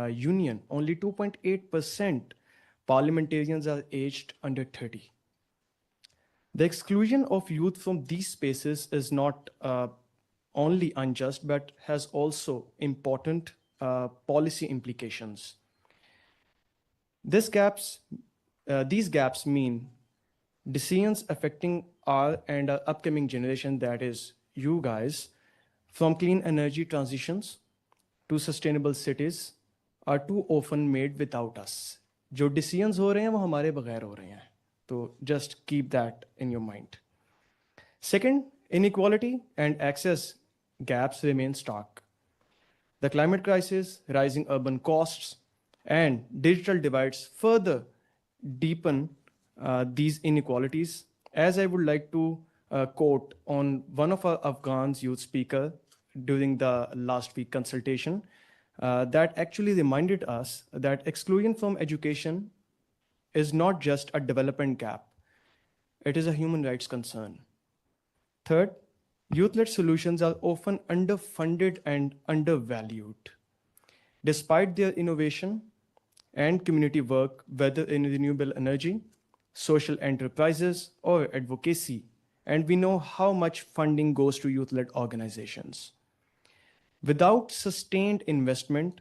Union, only 2.8% parliamentarians are aged under 30. The exclusion of youth from these spaces is not only unjust, but has also important policy implications. These gaps mean decisions affecting our and our upcoming generation, that is you guys, from clean energy transitions to sustainable cities, are too often made without us. जो decisions हो रहे हैं वो हमारे बगैर हो रहे हैं. So just keep that in your mind. Second, inequality and access gaps remain stark. The climate crisis, rising urban costs, and digital divides further deepen these inequalities. As I would like to quote on one of our Afghan youth speaker during the last week consultation, that actually reminded us that exclusion from education is not just a development gap, it is a human rights concern. Third, youth-led solutions are often underfunded and undervalued. Despite their innovation and community work, whether in renewable energy, social enterprises, or advocacy, and we know how much funding goes to youth-led organizations. Without sustained investment,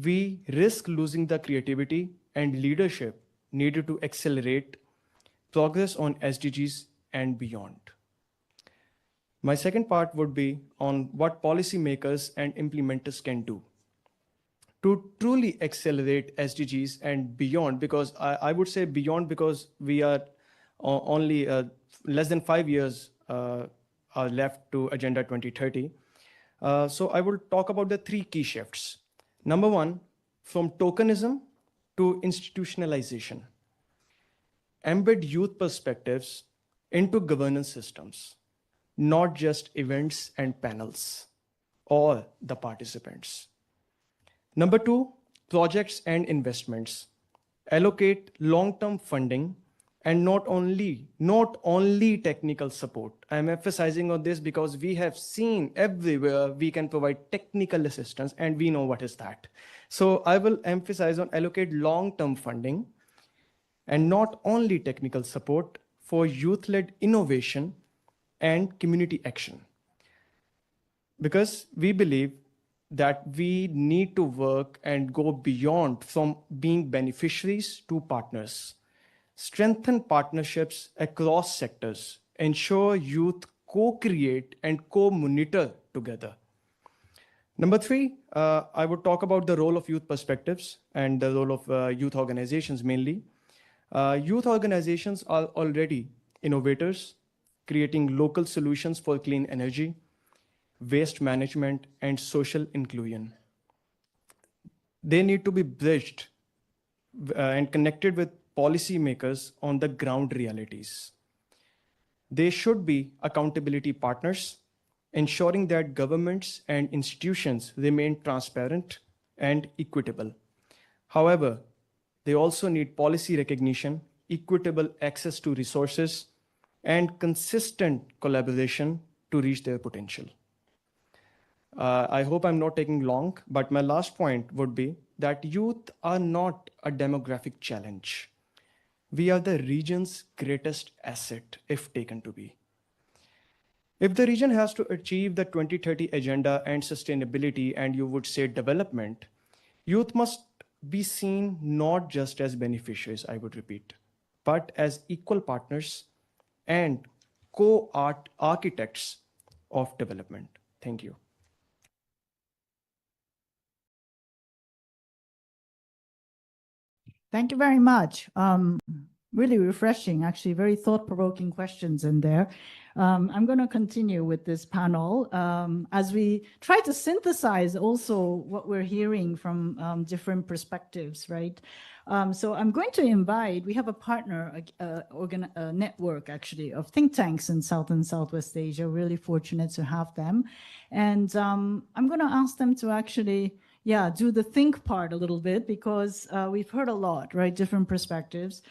we risk losing the creativity and leadership needed to accelerate progress on SDGs and beyond. My second part would be on what policymakers and implementers can do to truly accelerate SDGs and beyond, because I would say beyond because we are only less than 5 years are left to Agenda 2030. So I will talk about the 3 key shifts. Number 1, from tokenism to institutionalization. Embed youth perspectives into governance systems, not just events and panels or the participants. Number 2, projects and investments. Allocate long-term funding and not only technical support. I'm emphasizing on this because we have seen everywhere we can provide technical assistance and we know what is that. So I will emphasize on allocate long-term funding and not only technical support for youth-led innovation and community action. Because we believe that we need to work and go beyond from being beneficiaries to partners. Strengthen partnerships across sectors, ensure youth co-create and co-monitor together. Number 3, I would talk about the role of youth perspectives and the role of youth organizations mainly. Youth organizations are already innovators, creating local solutions for clean energy, waste management, and social inclusion. They need to be bridged and connected with policymakers on the ground realities. They should be accountability partners, ensuring that governments and institutions remain transparent and equitable. However, They also need policy recognition, equitable access to resources, and consistent collaboration to reach their potential. I hope I'm not taking long, but my last point would be that youth are not a demographic challenge. We are the region's greatest asset if taken to be. If the region has to achieve the 2030 agenda and sustainability, and you would say development, youth must be seen not just as beneficiaries, I would repeat, but as equal partners and co-architects of development. Thank you. Thank you very much. Really refreshing, actually, very thought-provoking questions in there. I'm going to continue with this panel as we try to synthesize also what we're hearing from different perspectives, right? So I'm going to invite, we have a partner, a network actually of think tanks in South and Southwest Asia, really fortunate to have them. And I'm going to ask them to actually do the think part a little bit because we've heard a lot, right? Different perspectives.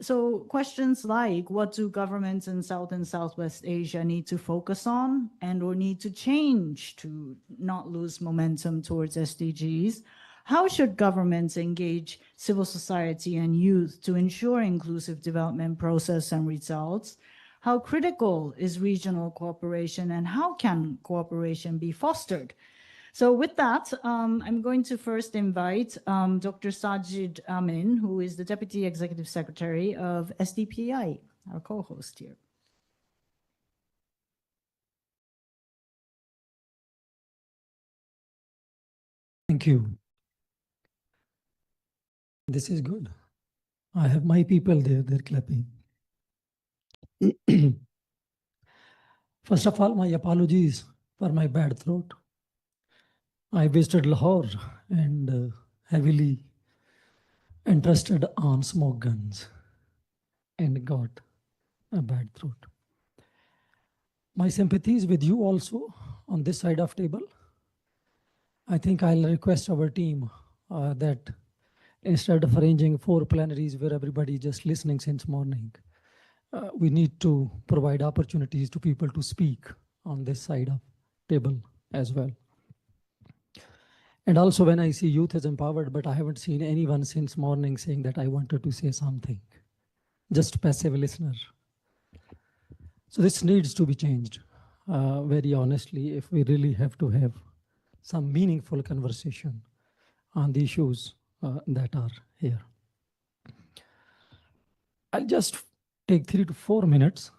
So questions like, what do governments in South and Southwest Asia need to focus on and or need to change to not lose momentum towards SDGs? How should governments engage civil society and youth to ensure inclusive development process and results? How critical is regional cooperation and how can cooperation be fostered? So with that, I'm going to first invite Dr. Sajid Amin, who is the Deputy Executive Secretary of SDPI, our co-host here. Thank you. This is good. I have my people there, they're clapping. First of all, my apologies for my bad throat. I visited Lahore and heavily interested on smoke guns and got a bad throat. My sympathies with you also on this side of table. I think I'll request our team that instead of arranging 4 plenaries where everybody just listening since morning, we need to provide opportunities to people to speak on this side of table as well. And also when I see youth is empowered, but I haven't seen anyone since morning saying that I wanted to say something, just passive listener. So this needs to be changed very honestly if we really have to have some meaningful conversation on the issues that are here. I'll just take 3 to 4 minutes.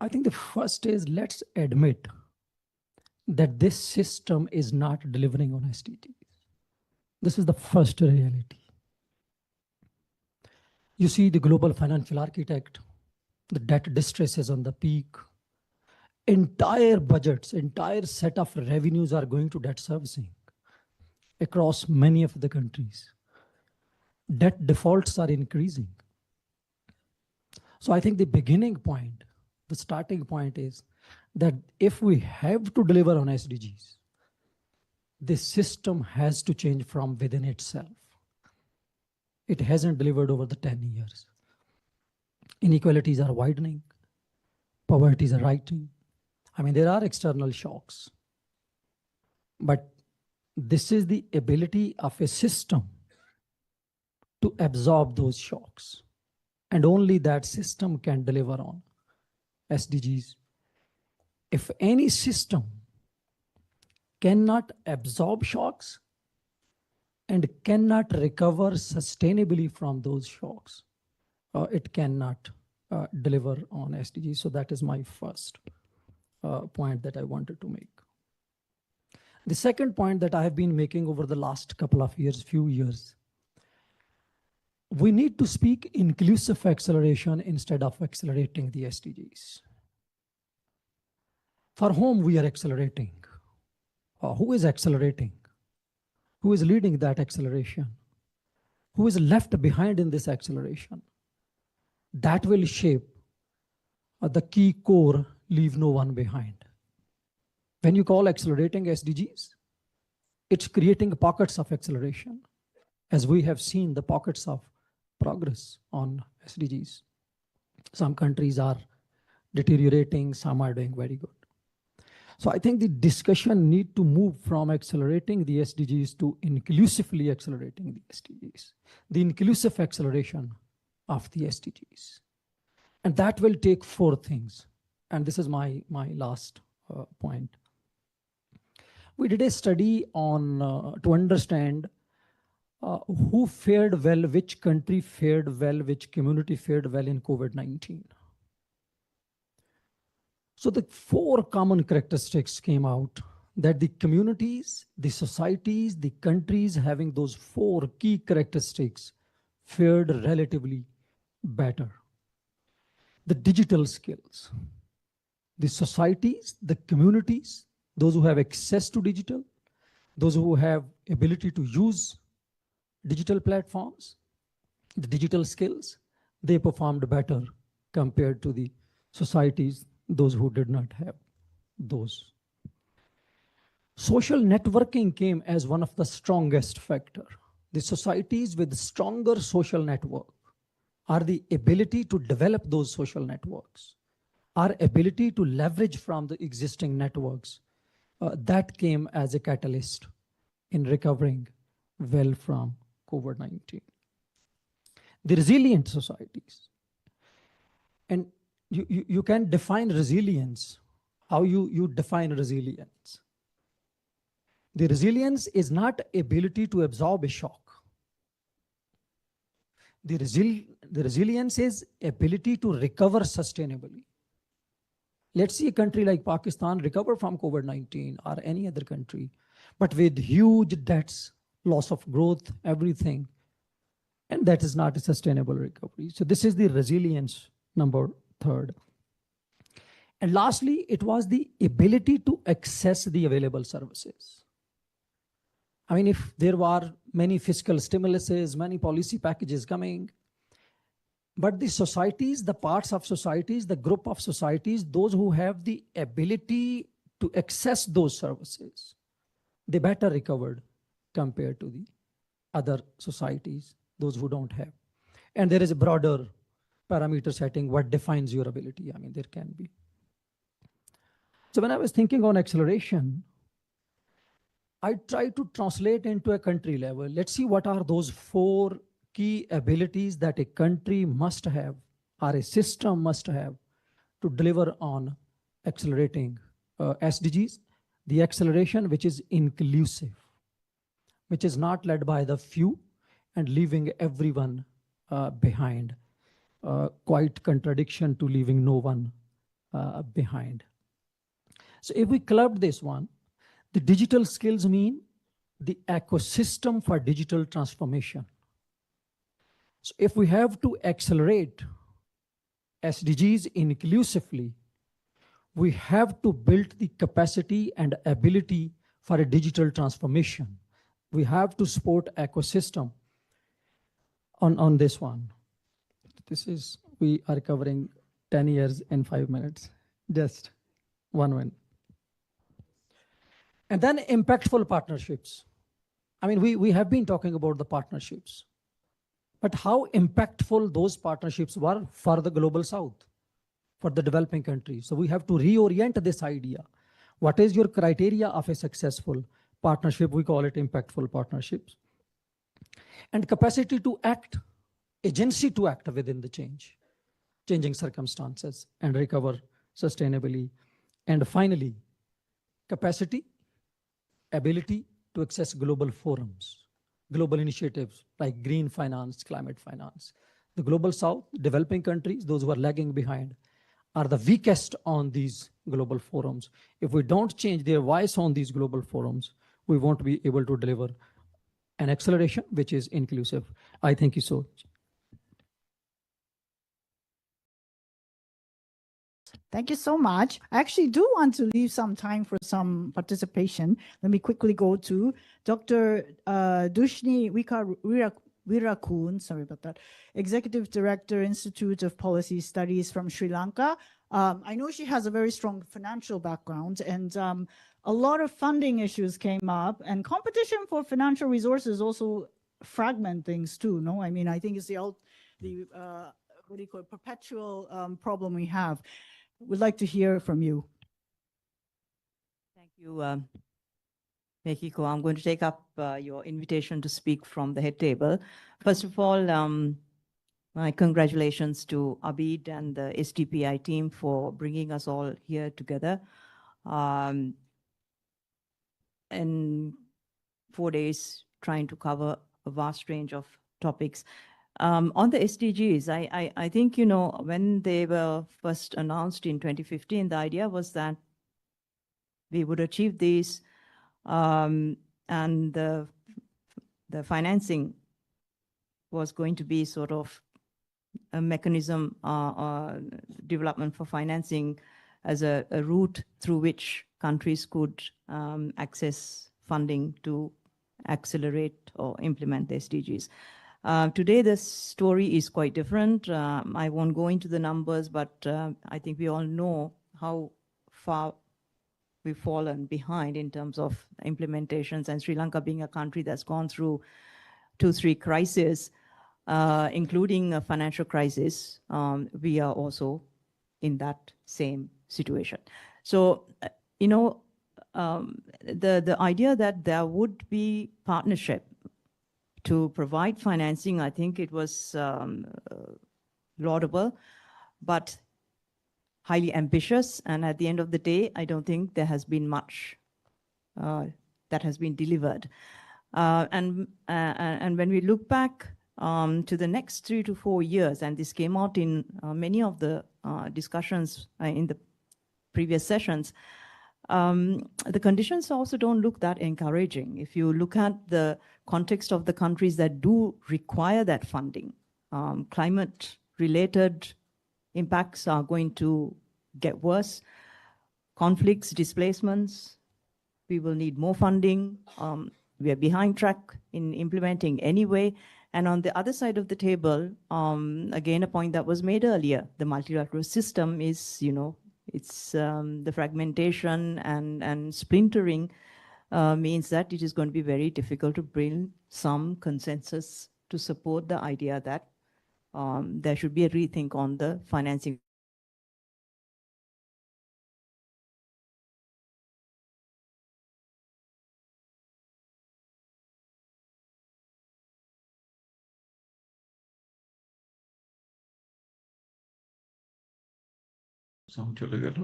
I think the first is let's admit that this system is not delivering on SDGs. This is the first reality. You see the global financial architect, the debt distress is on the peak. Entire budgets, entire set of revenues are going to debt servicing across many of the countries. Debt defaults are increasing. So I think the beginning point, the starting point is that if we have to deliver on SDGs, this system has to change from within itself. It hasn't delivered over the 10 years. Inequalities are widening, poverty are rising. I mean, there are external shocks, but this is the ability of a system to absorb those shocks. And only that system can deliver on SDGs. If any system cannot absorb shocks and cannot recover sustainably from those shocks, it cannot deliver on SDGs. So that is my first point that I wanted to make. The second point that I have been making over the last couple of years, few years, we need to speak inclusive acceleration instead of accelerating the SDGs. For whom we are accelerating? Who is accelerating? Who is leading that acceleration? Who is left behind in this acceleration? That will shape the key core, leave no one behind. When you call accelerating SDGs, it's creating pockets of acceleration. as we have seen the pockets of progress on SDGs. Some countries are deteriorating, some are doing very good. So I think the discussion need to move from accelerating the SDGs to inclusively accelerating the SDGs, the inclusive acceleration of the SDGs. And that will take 4 things. And this is my last point. We did a study on to understand who fared well, which country fared well, which community fared well in COVID-19. So the 4 common characteristics came out, that the communities, the societies, the countries having those 4 key characteristics fared relatively better. The digital skills, the societies, the communities, those who have access to digital, those who have ability to use digital platforms, the digital skills, they performed better compared to the societies, those who did not have those. Social networking came as one of the strongest factor. The societies with stronger social network are the ability to develop those social networks, our ability to leverage from the existing networks, that came as a catalyst in recovering well from COVID-19. The resilient societies. And you can define resilience. How you define resilience? The resilience is not ability to absorb a shock. The resilience is ability to recover sustainably. Let's see a country like Pakistan recover from COVID-19 or any other country, but with huge debts, loss of growth, everything. And that is not a sustainable recovery. So this is the resilience number 3rd. And lastly, it was the ability to access the available services. I mean, if there were many fiscal stimuluses, many policy packages coming, but the societies, the parts of societies, the group of societies, those who have the ability to access those services, they better recovered compared to the other societies, those who don't have. And there is a broader parameter setting, what defines your ability. I mean, there can be. So when I was thinking on acceleration, I tried to translate into a country level. Let's see what are those 4 key abilities that a country must have or a system must have to deliver on accelerating SDGs. The acceleration which is inclusive, which is not led by the few and leaving everyone behind. Quite contradiction to leaving no one behind. So if we clubbed this one, the digital skills mean the ecosystem for digital transformation. So if we have to accelerate SDGs inclusively, we have to build the capacity and ability for a digital transformation. We have to support ecosystem on this one. We are covering 10 years in 5 minutes, just one minute. And then impactful partnerships. I mean, we have been talking about the partnerships, but how impactful those partnerships were for the global south, for the developing countries. So we have to reorient this idea. What is your criteria of a successful partnership? We call it impactful partnerships. And capacity to act, agency to act within the changing circumstances and recover sustainably. And finally, capacity, ability to access global forums, global initiatives like green finance, climate finance. The global south, developing countries, those who are lagging behind, are the weakest on these global forums. If we don't change their voice on these global forums, we won't be able to deliver an acceleration which is inclusive. I thank you so much. Thank you so much. I actually do want to leave some time for some participation. Let me quickly go to Dr. Dushni Wirakun, sorry about that, Executive Director, Institute of Policy Studies from Sri Lanka. I know she has a very strong financial background, and a lot of funding issues came up, and competition for financial resources also fragment things too, no? I mean, I think it's the what do you call it, perpetual problem we have. We'd like to hear from you. Thank you, Mekiko. I'm going to take up your invitation to speak from the head table. First of all, my congratulations to Abid and the SDPI team for bringing us all here together. In 4 days, trying to cover a vast range of topics. On the SDGs, I think, you know, when they were first announced in 2015, the idea was that we would achieve these, and the financing was going to be sort of a mechanism, development for financing as a route through which countries could access funding to accelerate or implement the SDGs. Today, the story is quite different. I won't go into the numbers, but I think we all know how far we've fallen behind in terms of implementations, and Sri Lanka being a country that's gone through 2-3 crises, including a financial crisis, we are also in that same situation. So, you know, the idea that there would be partnership to provide financing, I think it was laudable, but highly ambitious. And at the end of the day, I don't think there has been much that has been delivered. And when we look back to the next 3 to 4 years, and this came out in many of the discussions in the previous sessions, the conditions also don't look that encouraging. If you look at the context of the countries that do require that funding, climate-related impacts are going to get worse. Conflicts, displacements, we will need more funding. We are behind track in implementing anyway. And on the other side of the table, again, a point that was made earlier, the multilateral system is, you know, it's the fragmentation and splintering means that it is going to be very difficult to bring some consensus to support the idea that there should be a rethink on the financing. Sound চলে গেল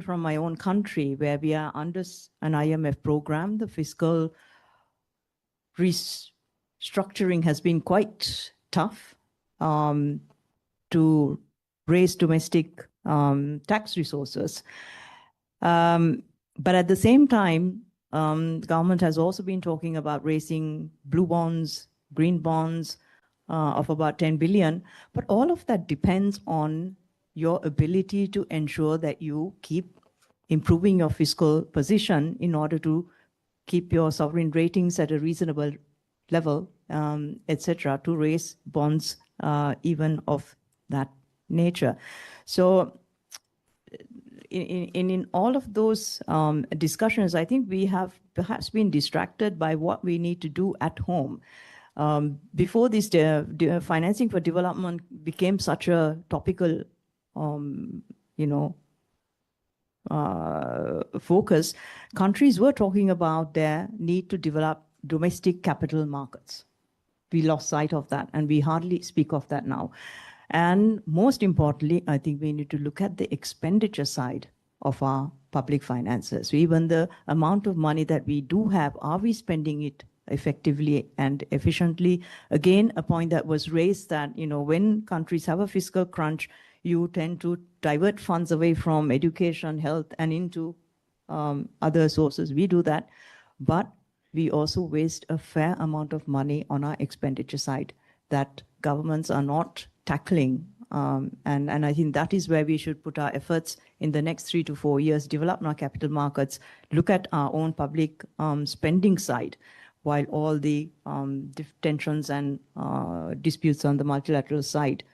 From my own country, where we are under an IMF program, the fiscal restructuring has been quite tough to raise domestic tax resources. But at the same time, the government has also been talking about raising blue bonds, green bonds of about 10 billion. But all of that depends on your ability to ensure that you keep improving your fiscal position in order to keep your sovereign ratings at a reasonable level, etc., to raise bonds even of that nature. So in all of those discussions, I think we have perhaps been distracted by what we need to do at home. Before this, financing for development became such a topical focus, countries were talking about their need to develop domestic capital markets. We lost sight of that, and we hardly speak of that now. And most importantly, I think we need to look at the expenditure side of our public finances. So even the amount of money that we do have, are we spending it effectively and efficiently? Again, a point that was raised that, you know, when countries have a fiscal crunch, you tend to divert funds away from education, health, and into other sources. We do that, but we also waste a fair amount of money on our expenditure side that governments are not tackling. And I think that is where we should put our efforts in the next 3 to 4 years, develop our capital markets, look at our own public spending side, while all the tensions and disputes on the multilateral side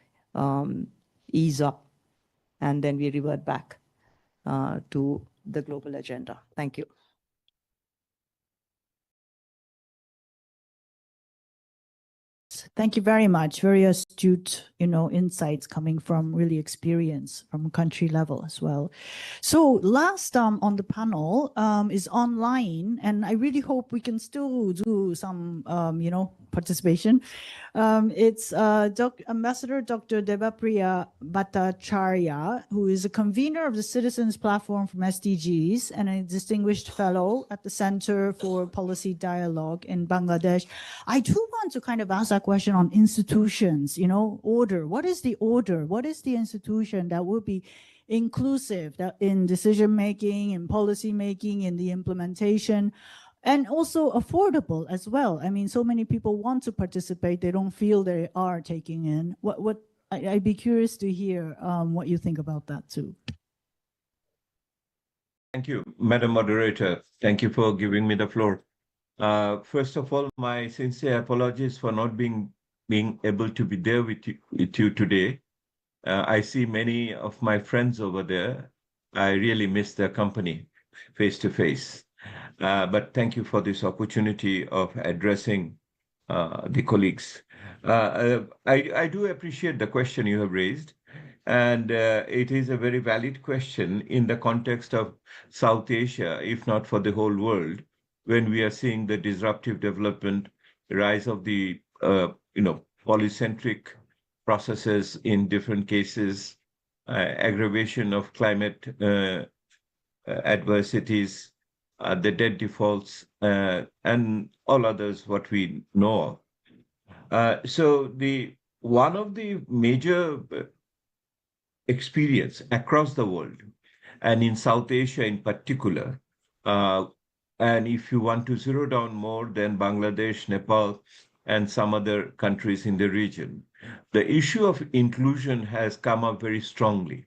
ease up, and then we revert back to the global agenda. Thank you. Thank you very much. Very astute, insights coming from really experience from country level as well. So last on the panel is online, and I really hope we can still do some, participation. It's Ambassador Dr. Devapriya Bhattacharya, who is a convener of the Citizens Platform from SDGs and a distinguished fellow at the Center for Policy Dialogue in Bangladesh. I do want to kind of ask that question on institutions, order. What is the order? What is the institution that will be inclusive in decision-making, in policy-making, in the implementation, and also affordable as well? I mean, so many people want to participate. They don't feel they are taking in. I'd be curious to hear what you think about that too. Thank you, Madam Moderator. Thank you for giving me the floor. First of all, my sincere apologies for not being able to be there with you today. I see many of my friends over there. I really miss their company face to face. But thank you for this opportunity of addressing the colleagues. I do appreciate the question you have raised, and it is a very valid question in the context of South Asia, if not for the whole world, when we are seeing the disruptive development, rise of the polycentric processes in different cases, aggravation of climate adversities, the debt defaults, and all others what we know of. So one of the major experience across the world, and in South Asia in particular, and if you want to zero down more than Bangladesh, Nepal, and some other countries in the region, the issue of inclusion has come up very strongly.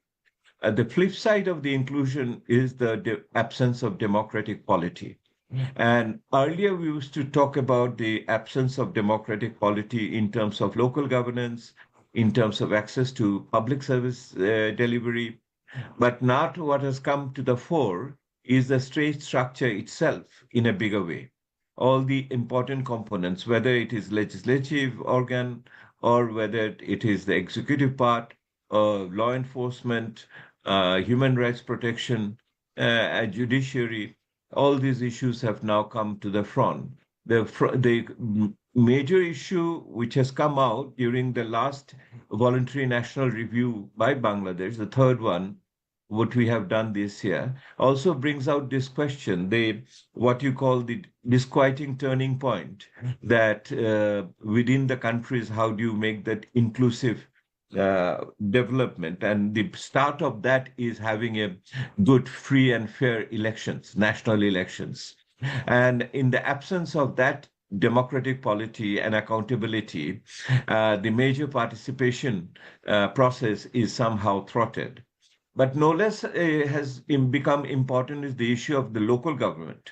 The flip side of the inclusion is the absence of democratic polity. And earlier we used to talk about the absence of democratic polity in terms of local governance, in terms of access to public service delivery. But now what has come to the fore is the state structure itself in a bigger way. All the important components, whether it is legislative organ or whether it is the executive part, law enforcement, human rights protection, judiciary, all these issues have now come to the front. The major issue which has come out during the last voluntary national review by Bangladesh, the third one, what we have done this year, also brings out this question, what you call the disquieting turning point, that within the countries, how do you make that inclusive development? And the start of that is having a good, free and fair elections, national elections. And in the absence of that democratic polity and accountability, the major participation process is somehow throttled. But no less has become important is the issue of the local government.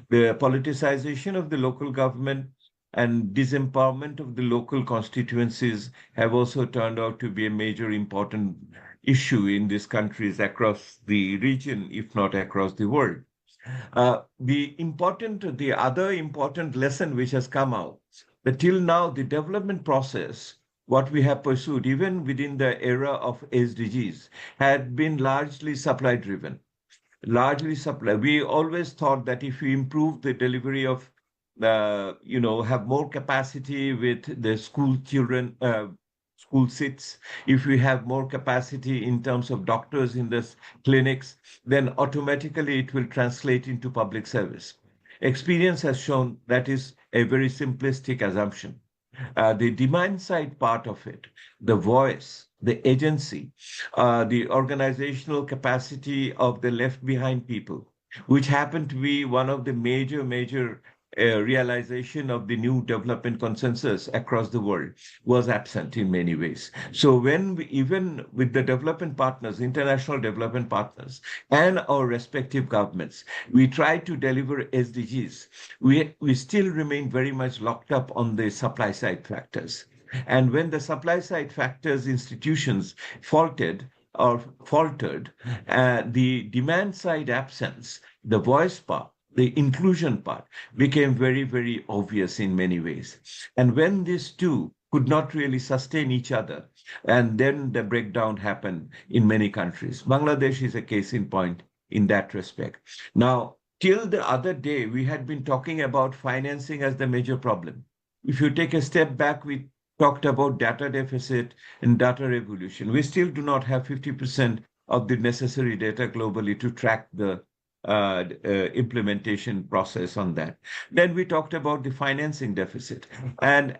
The politicization of the local government and disempowerment of the local constituencies have also turned out to be a major important issue in these countries across the region, if not across the world. The other important lesson which has come out, that till now the development process, what we have pursued, even within the era of SDGs, had been largely supply driven. Largely supply. We always thought that if we improve the delivery of, have more capacity with the school children, school seats, if we have more capacity in terms of doctors in the clinics, then automatically it will translate into public service. Experience has shown that is a very simplistic assumption. The demand side part of it, the voice, the agency, the organizational capacity of the left behind people, which happened to be one of the major realization of the new development consensus across the world, was absent in many ways. So when we, even with the development partners, international development partners, and our respective governments, we try to deliver SDGs, we still remain very much locked up on the supply side factors. And when the supply side factors institutions faltered, the demand side absence, the voice part, the inclusion part became very obvious in many ways. And when these two could not really sustain each other, and then the breakdown happened in many countries. Bangladesh is a case in point in that respect. Now, till the other day, we had been talking about financing as the major problem. If you take a step back, we talked about data deficit and data revolution. We still do not have 50% of the necessary data globally to track the implementation process on that. Then we talked about the financing deficit, and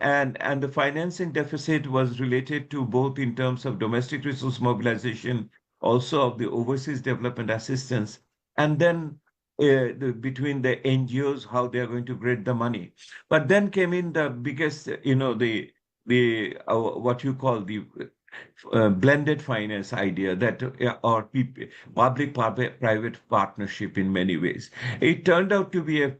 the financing deficit was related to both in terms of domestic resource mobilization, also of the overseas development assistance, and then between the NGOs, how they are going to grade the money. But then came in the biggest, the what you call the blended finance idea that or public-private partnership in many ways. It turned out to be a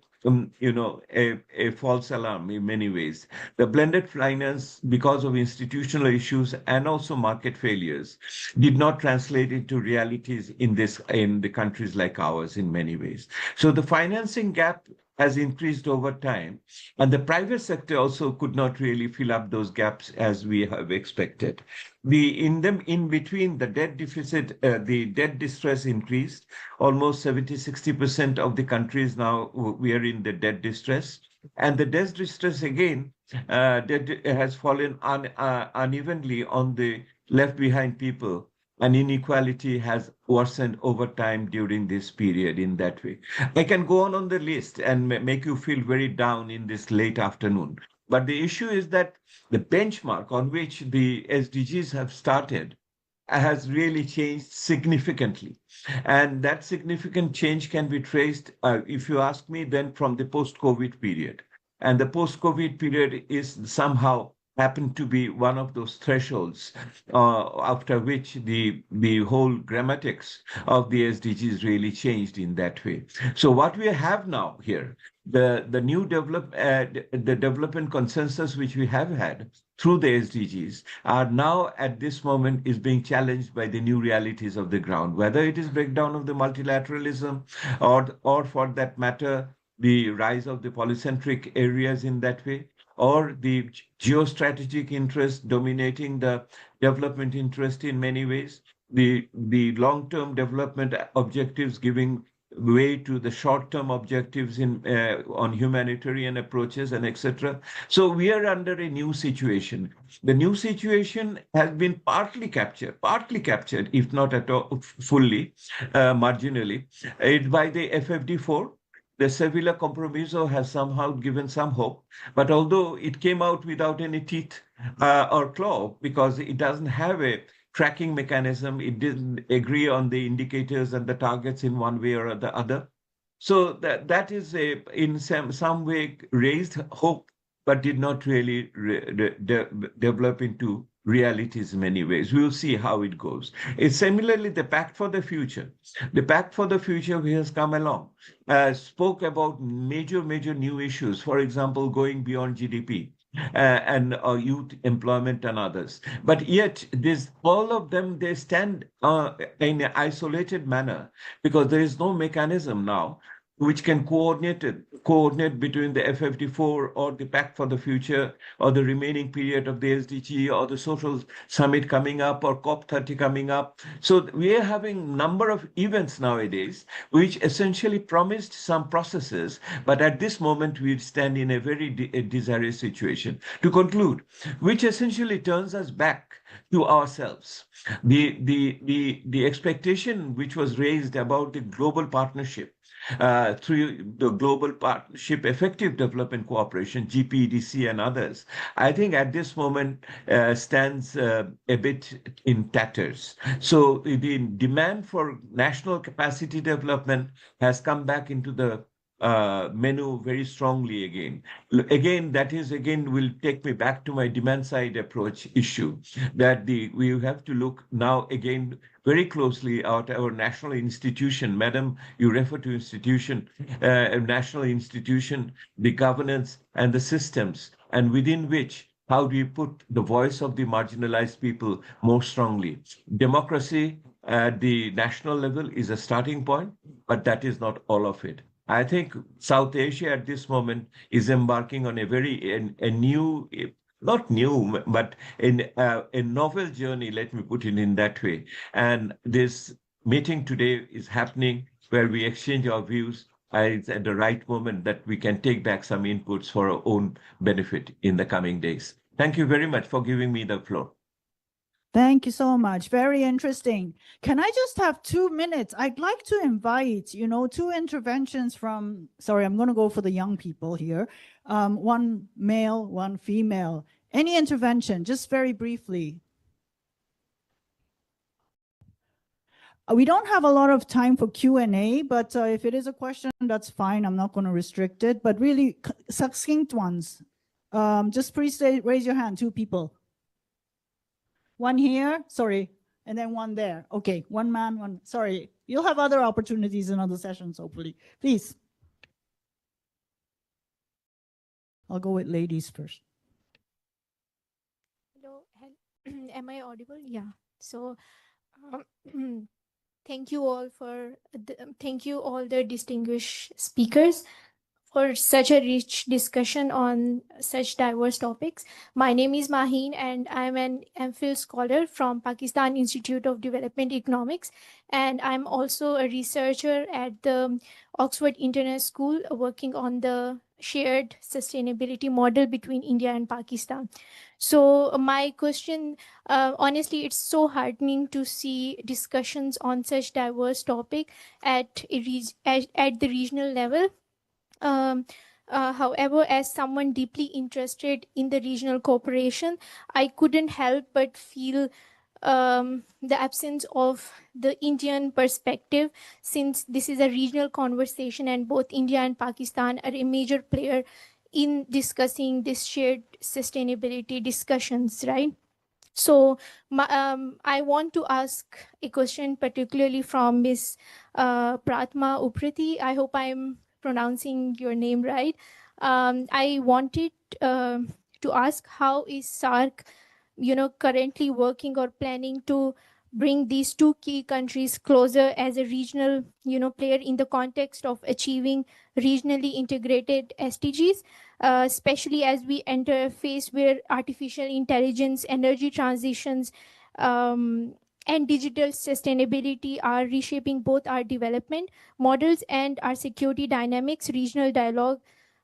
false alarm in many ways. The blended finance, because of institutional issues and also market failures, did not translate into realities in the countries like ours in many ways. So the financing gap has increased over time, and the private sector also could not really fill up those gaps as we have expected. In between, the debt deficit, the debt distress increased. Almost 70-60% of the countries now we are in the debt distress, and the debt distress again has fallen unevenly on the left behind people, and inequality has worsened over time during this period in that way. I can go on the list and make you feel very down in this late afternoon. But the issue is that the benchmark on which the SDGs have started has really changed significantly. And that significant change can be traced, if you ask me, then from the post-COVID period. And the post-COVID period is somehow happened to be one of those thresholds after which the whole grammatics of the SDGs really changed in that way. So what we have now here, the development consensus which we have had through the SDGs are now at this moment is being challenged by the new realities of the ground, whether it is breakdown of the multilateralism or for that matter, the rise of the polycentric areas in that way, or the geostrategic interest dominating the development interest in many ways, the long-term development objectives giving way to the short-term objectives on humanitarian approaches and etc. So we are under a new situation. The new situation has been partly captured, if not at all fully, marginally, by the FFD4. The Sevilla Compromiso has somehow given some hope, but although it came out without any teeth or claw, because it doesn't have a tracking mechanism, it didn't agree on the indicators and the targets in one way or the other. So that is in some way raised hope, but did not really develop into realities in many ways. We'll see how it goes. It's similarly the Pact for the Future. The Pact for the Future which has come along spoke about major new issues, for example, going beyond GDP. And youth employment and others. But yet, all of them, they stand in an isolated manner because there is no mechanism now which can coordinate between the FFD4 or the Pact for the Future or the remaining period of the SDG or the social summit coming up or COP30 coming up. So we are having number of events nowadays which essentially promised some processes, but at this moment we stand in a very desirous situation. To conclude, which essentially turns us back to ourselves. The expectation which was raised about the global partnership through the Global Partnership Effective Development Cooperation, GPEDC and others, I think at this moment stands a bit in tatters. So the demand for national capacity development has come back into the menu very strongly again. Again, that is again will take me back to my demand side approach issue, that we have to look now again very closely at our national institution. Madam, you refer to institution, national institution, the governance and the systems, and within which how do you put the voice of the marginalized people more strongly? Democracy at the national level is a starting point, but that is not all of it. I think South Asia at this moment is embarking on a new, not new, but a novel journey, let me put it in that way. And this meeting today is happening where we exchange our views. It's at the right moment that we can take back some inputs for our own benefit in the coming days. Thank you very much for giving me the floor. Thank you so much. Very interesting. Can I just have 2 minutes? I'd like to invite, 2 interventions from, sorry, I'm going to go for the young people here. One male, one female. Any intervention, just very briefly. We don't have a lot of time for Q&A, but if it is a question, that's fine. I'm not going to restrict it. But really, succinct ones. Just please raise your hand, 2 people. One here, sorry, and then one there. Okay, one man, one, sorry. You'll have other opportunities in other sessions, hopefully. Please. I'll go with ladies first. Hello, am I audible? Yeah. So, thank you all the distinguished speakers for such a rich discussion on such diverse topics. My name is Maheen and I'm an MPhil scholar from Pakistan Institute of Development Economics. And I'm also a researcher at the Oxford Internet School working on the shared sustainability model between India and Pakistan. So my question, honestly, it's so heartening to see discussions on such diverse topic at the regional level. However, as someone deeply interested in the regional cooperation, I couldn't help but feel the absence of the Indian perspective, since this is a regional conversation and both India and Pakistan are a major player in discussing this shared sustainability discussions, right? So I want to ask a question particularly from Ms. Pratma Uprati. I hope I'm pronouncing your name right. I wanted to ask, how is SAARC, currently working or planning to bring these 2 key countries closer as a regional, player in the context of achieving regionally integrated SDGs, especially as we enter a phase where artificial intelligence, energy transitions, and digital sustainability are reshaping both our development models and our security dynamics. Regional dialogue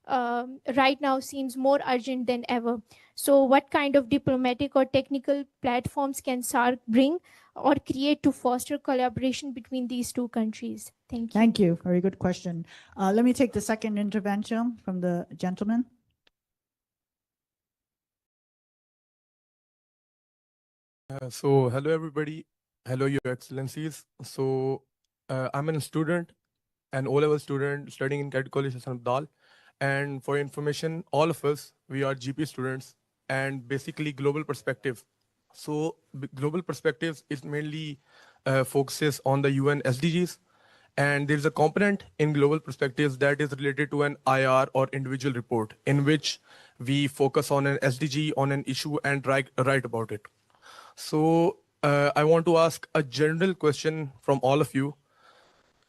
right now seems more urgent than ever. So what kind of diplomatic or technical platforms can SAARC bring or create to foster collaboration between these 2 countries? Thank you. Thank you. Very good question. Let me take the second intervention from the gentleman. So hello everybody, hello your excellencies. So I'm a student, an O-level student studying in Cadet College Hassan Abdal, and for information, all of us, we are GP students and basically global perspective. So global perspectives is mainly focuses on the UN SDGs, and there's a component in global perspectives that is related to an IR or individual report, in which we focus on an SDG, on an issue, and write about it. So I want to ask a general question from all of you,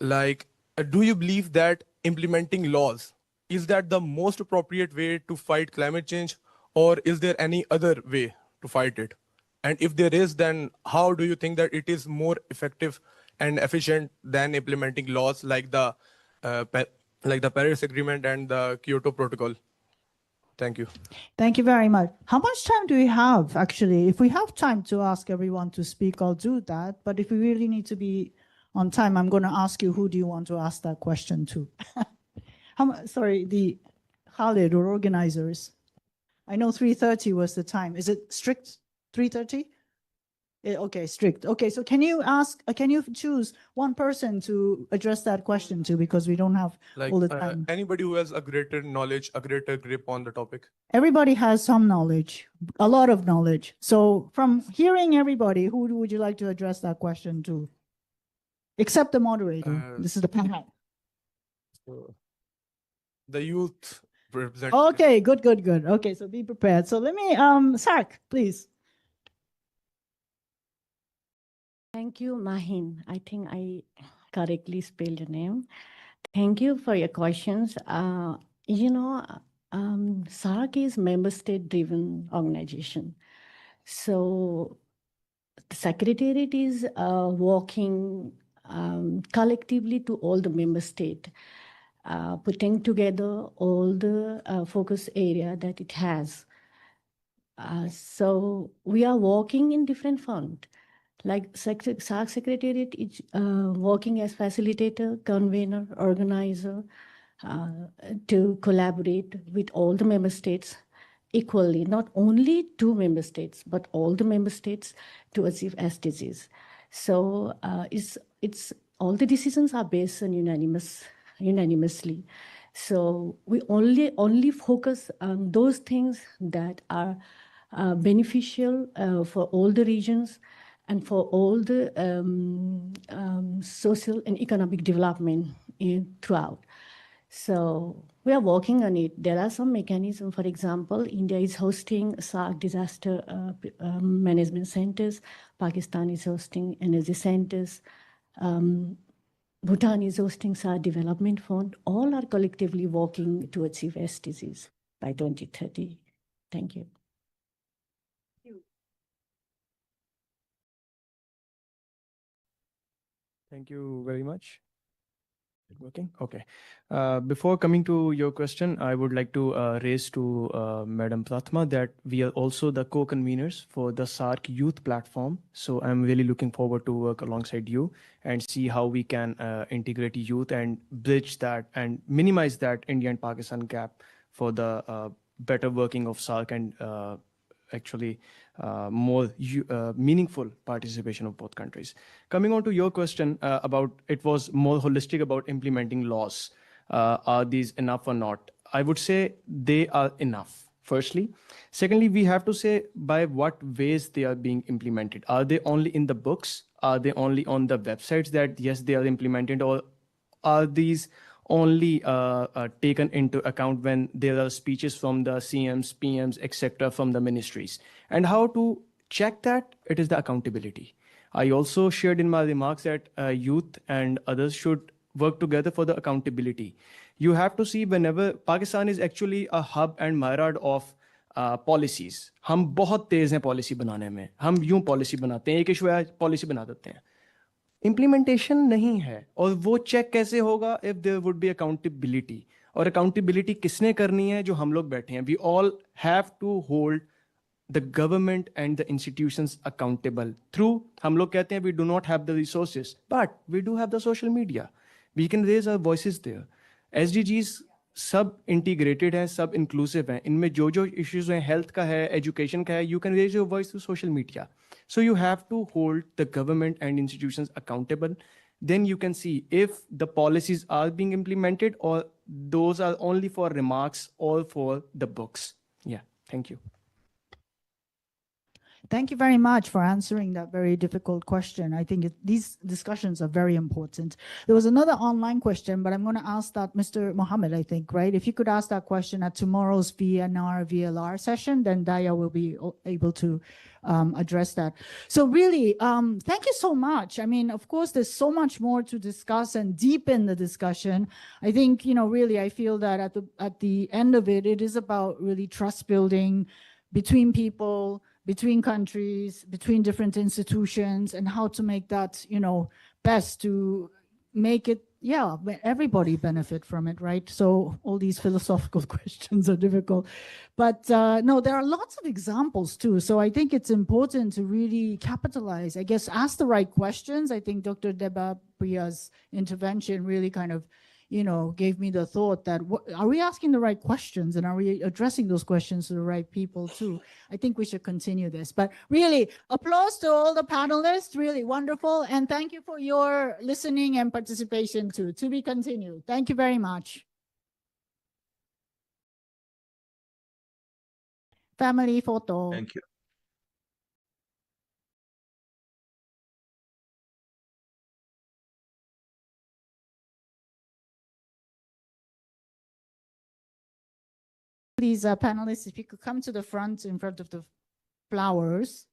like, do you believe that implementing laws, is that the most appropriate way to fight climate change, or is there any other way to fight it? And if there is, then how do you think that it is more effective and efficient than implementing laws like the Paris Agreement and the Kyoto Protocol? Thank you. Thank you very much. How much time do we have, actually? If we have time to ask everyone to speak, I'll do that. But if we really need to be on time, I'm going to ask you, who do you want to ask that question to? Sorry, the Khalid or organizers. I know 3:30 was the time. Is it strict 3:30? Okay, strict. Okay, so can you choose one person to address that question to, because we don't have Like all the time. anybody who has a greater knowledge, a greater grip on the topic. Everybody has some knowledge, a lot of knowledge. So from hearing everybody, who would you like to address that question to? Except the moderator. This is the panel. So the youth represent. Okay, good. Okay, so be prepared. So let me, Sark, please. Thank you, Mahin. I think I correctly spelled your name. Thank you for your questions. SARC is member state driven organization. So the Secretariat is working collectively to all the member state, putting together all the focus area that it has. So we are working in different front. Like SARC Secretariat is working as facilitator, convener, organizer to collaborate with all the member states equally, not only 2 member states, but all the member states to achieve SDGs. So it's all the decisions are based on unanimously. So we only focus on those things that are beneficial for all the regions and for all the social and economic development throughout. So we are working on it. There are some mechanisms. For example, India is hosting SARC disaster management centers. Pakistan is hosting energy centers. Bhutan is hosting SARC Development Fund. All are collectively working to achieve SDGs by 2030. Thank you. Thank you very much. Working? Okay. Before coming to your question, I would like to raise to Madam Pratma that we are also the co-conveners for the SARC Youth Platform. So I'm really looking forward to work alongside you and see how we can integrate youth and bridge that and minimize that India and Pakistan gap for the better working of SARC and actually more meaningful participation of both countries. Coming on to your question about it was more holistic about implementing laws. Are these enough or not? I would say they are enough, firstly. Secondly, we have to say by what ways they are being implemented. Are they only in the books? Are they only on the websites that, yes, they are implemented, or are these only taken into account when there are speeches from the CMs, PMs, etc. from the ministries? And how to check that? It is the accountability. I also shared in my remarks that youth and others should work together for the accountability. You have to see whenever Pakistan is actually a hub and myriad of policies. हम बहुत तेज हैं policy बनाने में. हम यूं policy बनाते हैं, एक issue है policy बना देते हैं. इम्प्लीमेंटेशन नहीं है और वो चेक कैसे होगा if there would be accountability. और अकाउंटेबिलिटी किसने करनी है? जो हम लोग बैठे हैं. We all have to hold the government and the institutions accountable through. हम लोग कहते हैं we do not have the resources, but we do have the social media. We can raise our voices there. SDGs सब integrated है, सब inclusive है. इनमें जो जो इश्यूज हैं, हेल्थ का है, एजुकेशन का है, you can raise your voice through social media. So you have to hold the government and institutions accountable. Then you can see if the policies are being implemented or those are only for remarks or for the books. Yeah, thank you. Thank you very much for answering that very difficult question. I think these discussions are very important. There was another online question, but I'm going to ask that Mr. Mohammed, I think, right? If you could ask that question at tomorrow's VNR VLR session, then Daya will be able to address that. So really, thank you so much. I mean, of course, there's so much more to discuss and deepen the discussion. I think, really, I feel that at the end of it, it is about really trust building between people, between countries, between different institutions, and how to make that, best to make it yeah, everybody benefit from it, right? So all these philosophical questions are difficult. But no, there are lots of examples too. So I think it's important to really capitalize, I guess, ask the right questions. I think Dr. Deba Priya's intervention really kind of, gave me the thought that, are we asking the right questions, and are we addressing those questions to the right people too? I think we should continue this. But really, applause to all the panelists, really wonderful. And thank you for your listening and participation too. To be continued. Thank you very much. Family photo. Thank you. Please, panelists, if you could come to the front in front of the flowers.